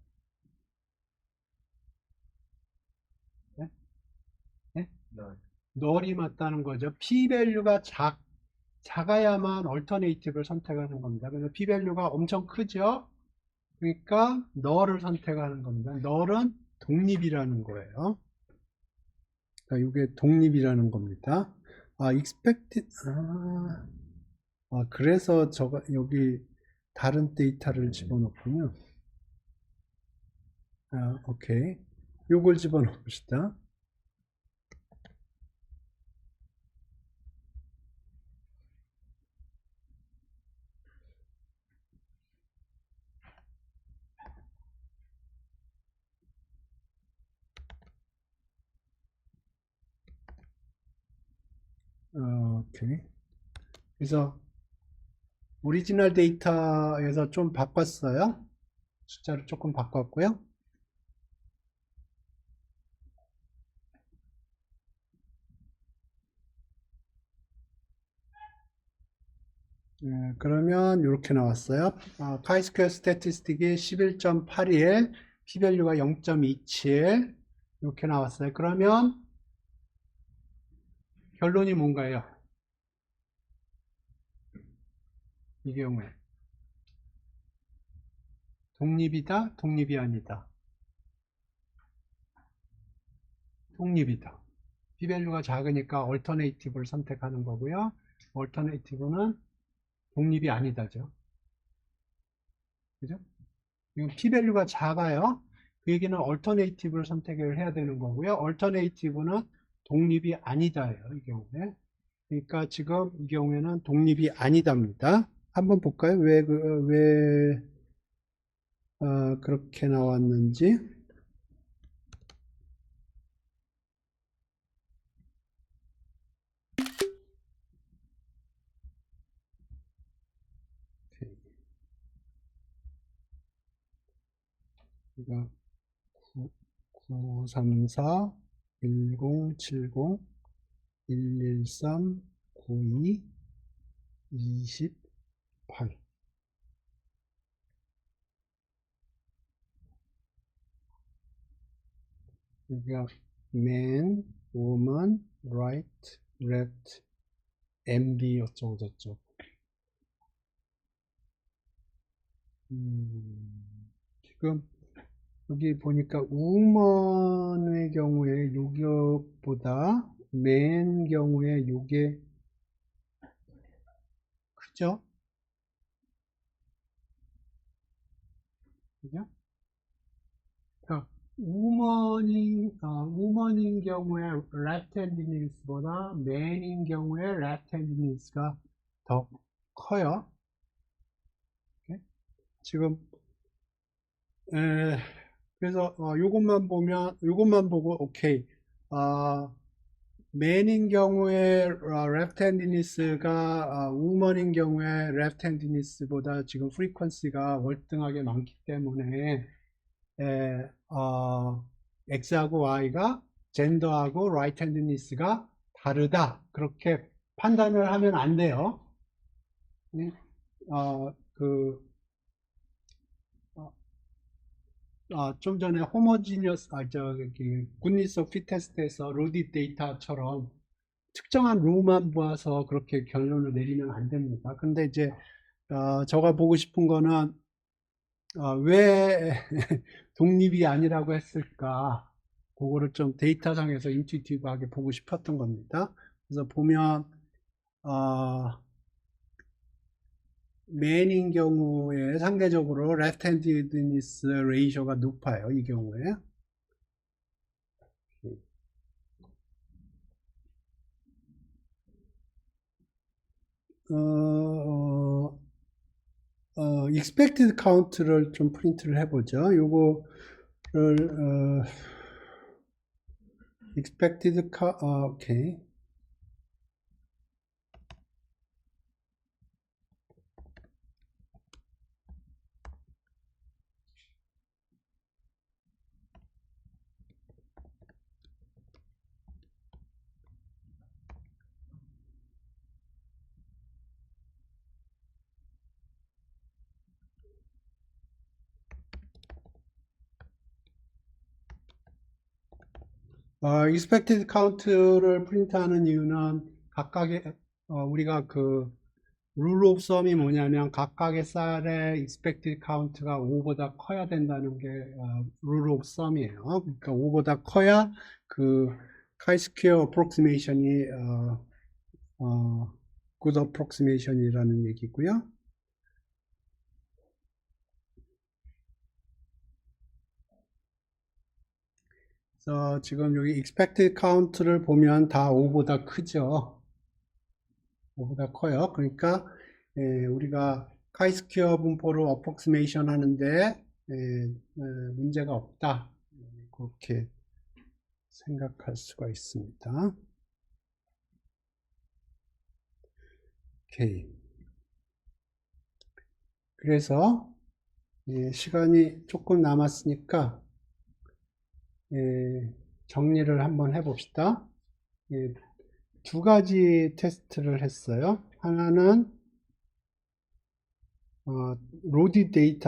네? 네? 네. 널이 맞다는 거죠. p-value가 작아야만 얼터네이티브를 선택하는 겁니다. 그래서 p-value가 엄청 크죠? 그러니까 널을 선택하는 겁니다. 널은 독립이라는 거예요. 그러니까 이게 독립이라는 겁니다. expected, 그래서 여기 다른 데이터를 집어넣군요. 오케이. 요걸 집어넣읍시다. 오케이. 그래서 오리지널 데이터에서 좀 바꿨어요. 숫자를 조금 바꿨고요. 그러면 이렇게 나왔어요. 카이스퀘어 스태티스틱이 11.81, p-value가 0.27 이렇게 나왔어요. 그러면 결론이 뭔가요? 이 경우에 독립이다, 독립이 아니다. 독립이다. p-value가 작으니까 얼터네이티브를 선택하는 거고요. 얼터네이티브는 독립이 아니다죠. 그죠? 지금 p-value가 작아요. 그 얘기는 얼터네이티브를 선택을 해야 되는 거고요. 얼터네이티브는 독립이 아니다예요. 이 경우에. 그러니까 지금 이 경우에는 독립이 아니답니다. 한번 볼까요? 왜 그렇게 나왔는지. 우리가 934 1070 113 92 28 여기가 man, woman, right, left, MB 어쩌고 저쩌고 지금 여기 보니까 woman의 경우에 요것보다 man 경우에 요게 크죠? 그죠? 그러니까 woman인 경우에 left-handedness보다 man인 경우에 left-handedness가 더 커요. 이렇게. 지금 그래서 요것만 보고 오케이. 맨인 경우에 레프트핸디니스가 우먼인 경우에 레프트핸디니스보다 지금 프리퀀시가 월등하게 많기 때문에 X하고 Y가 젠더하고 라이트핸디니스가 다르다 그렇게 판단을 하면 안 돼요. 네? 그 좀 전에 호모지니어스, 굿니스 오브 핏 테스트에서 로디 데이터처럼 특정한 로만 모아서 그렇게 결론을 내리면 안 됩니다. 근데 이제, 제가 보고 싶은 거는, 왜 독립이 아니라고 했을까? 그거를 좀 데이터상에서 인투이티브하게 보고 싶었던 겁니다. 그래서 보면, 어, 맨인 경우에 상대적으로 레프트 핸디드니스 레이쇼가 높아요. 이 경우에. expected count를 좀 프린트를 해보죠. 요거를, expected count, 오케이. expected count를 프린트하는 이유는 각각의 우리가 그 rule of thumb이 뭐냐면 각각의 쌀의 expected count가 5보다 커야 된다는 게 rule of thumb이에요. 그러니까 5보다 커야 그 chi-square approximation이 good approximation이라는 얘기고요. 그래서 지금 여기 expected count를 보면 다 5보다 크죠. 5보다 커요. 그러니까 우리가 chi-square 분포를 approximation 하는데 문제가 없다. 그렇게 생각할 수가 있습니다. 오케이. 그래서 시간이 조금 남았으니까 정리를 한번 해봅시다. 두 가지 테스트를 했어요. 하나는 로디드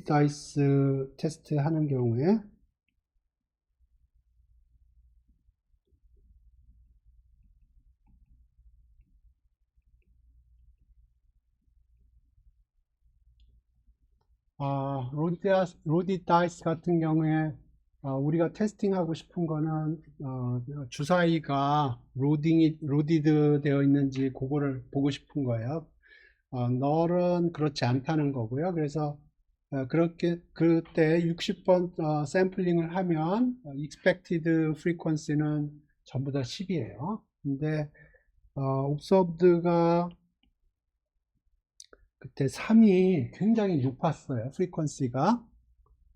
다이스 테스트 하는 경우에 로디드 다이스 같은 경우에 우리가 테스팅하고 싶은 거는 주사위가 로디드 되어 있는지 그거를 보고 싶은 거예요. 널은 그렇지 않다는 거고요. 그래서 그렇게 그때 60번 샘플링을 하면 expected frequency는 전부 다 10이에요. 근데 observed가 그때 3이 굉장히 높았어요. frequency가.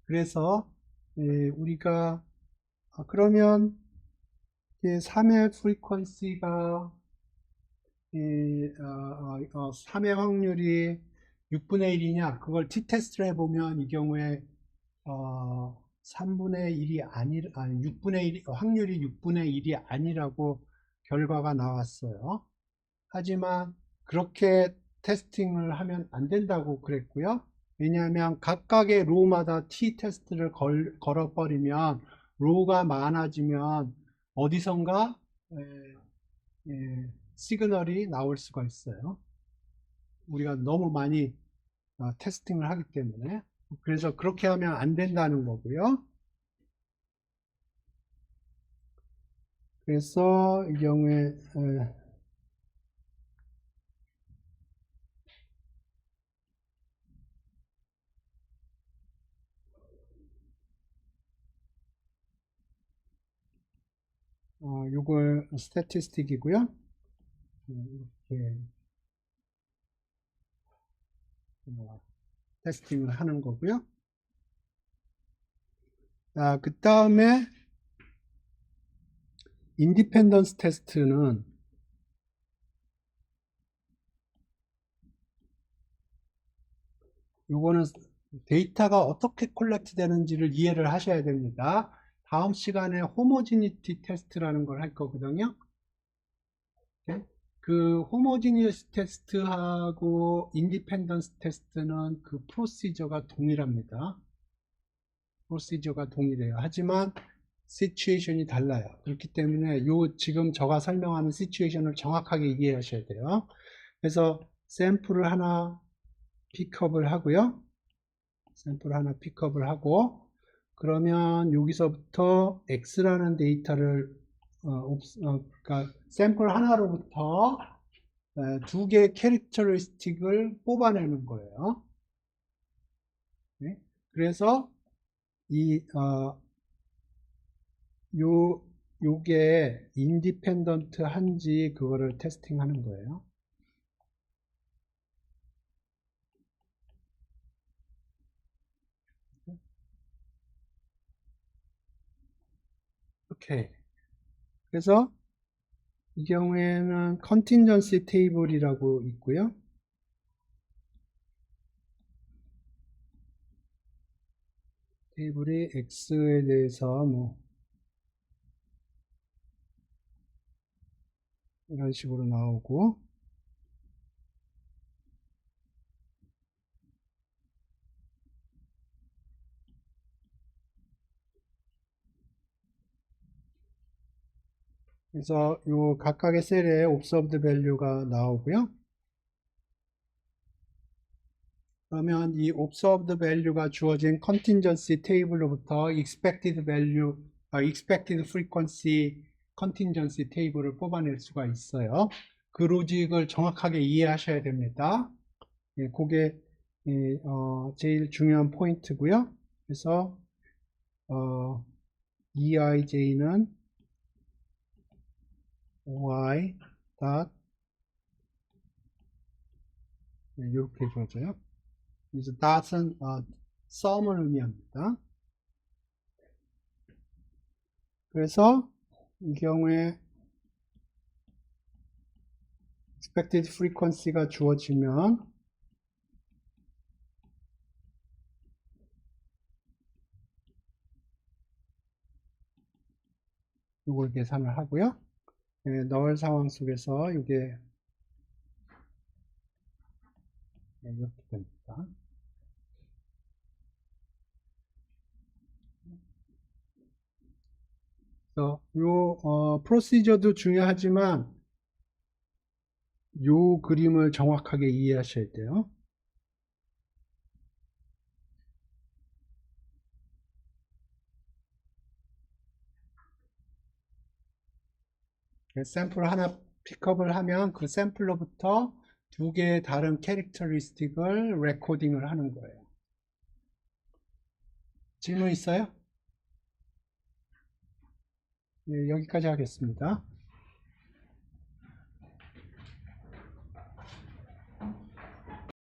그래서 우리가 그러면 3의 frequency가 3의 확률이 6분의 1이냐 그걸 t-테스트를 해보면 이 경우에 3분의 1이 아니 6분의 1 확률이 6분의 1이 아니라고 결과가 나왔어요. 하지만 그렇게 테스팅을 하면 안 된다고 그랬고요. 왜냐하면 각각의 로우마다 t-테스트를 걸어버리면 로우가 많아지면 어디선가 시그널이 나올 수가 있어요. 우리가 너무 많이 테스팅을 하기 때문에. 그래서 그렇게 하면 안 된다는 거고요. 그래서 이 경우에 이걸 스태티스틱이고요. 이렇게 테스팅을 하는 거고요. 그 다음에 인디펜던스 테스트는 요거는 데이터가 어떻게 콜렉트 되는지를 이해를 하셔야 됩니다. 다음 시간에 호모지니티 테스트라는 걸 할 거거든요. 그 호모지니어스 테스트하고 인디펜던스 테스트는 그 프로시저가 동일합니다. 프로시저가 동일해요. 하지만 시츄에이션이 달라요. 그렇기 때문에 지금 제가 설명하는 시츄에이션을 정확하게 이해하셔야 돼요. 그래서 샘플을 하나 픽업을 하고요. 샘플을 하나 픽업을 하고 그러면 여기서부터 X라는 데이터를 그러니까 샘플 하나로부터 두 개의 캐릭터리스틱을 뽑아내는 거예요. 네? 그래서 요게 인디펜던트 한지 그거를 테스팅하는 거예요. 오케이. 그래서 이 경우에는 컨틴전시 테이블이라고 있고요. 테이블이 X에 대해서 뭐 이런 식으로 나오고, 그래서 요 각각의 셀에 observed value가 나오고요. 그러면 이 observed value가 주어진 contingency table로부터 expected value, expected frequency contingency table을 뽑아낼 수가 있어요. 그 로직을 정확하게 이해하셔야 됩니다. 예, 그게 제일 중요한 포인트고요. 그래서 EIJ는 y 닷 이렇게 주어져요. 그래서 닷은 sum을 의미합니다. 그래서 이 경우에 expected frequency가 주어지면 이걸 계산을 하고요. 네, 널 상황 속에서 이게 이렇게 됩니다. 그래서 요 프로시저도 중요하지만 요 그림을 정확하게 이해하셔야 돼요. 샘플 하나 픽업을 하면 그 샘플로부터 두 개의 다른 캐릭터리스틱을 레코딩을 하는 거예요. 질문 있어요? 예, 여기까지 하겠습니다.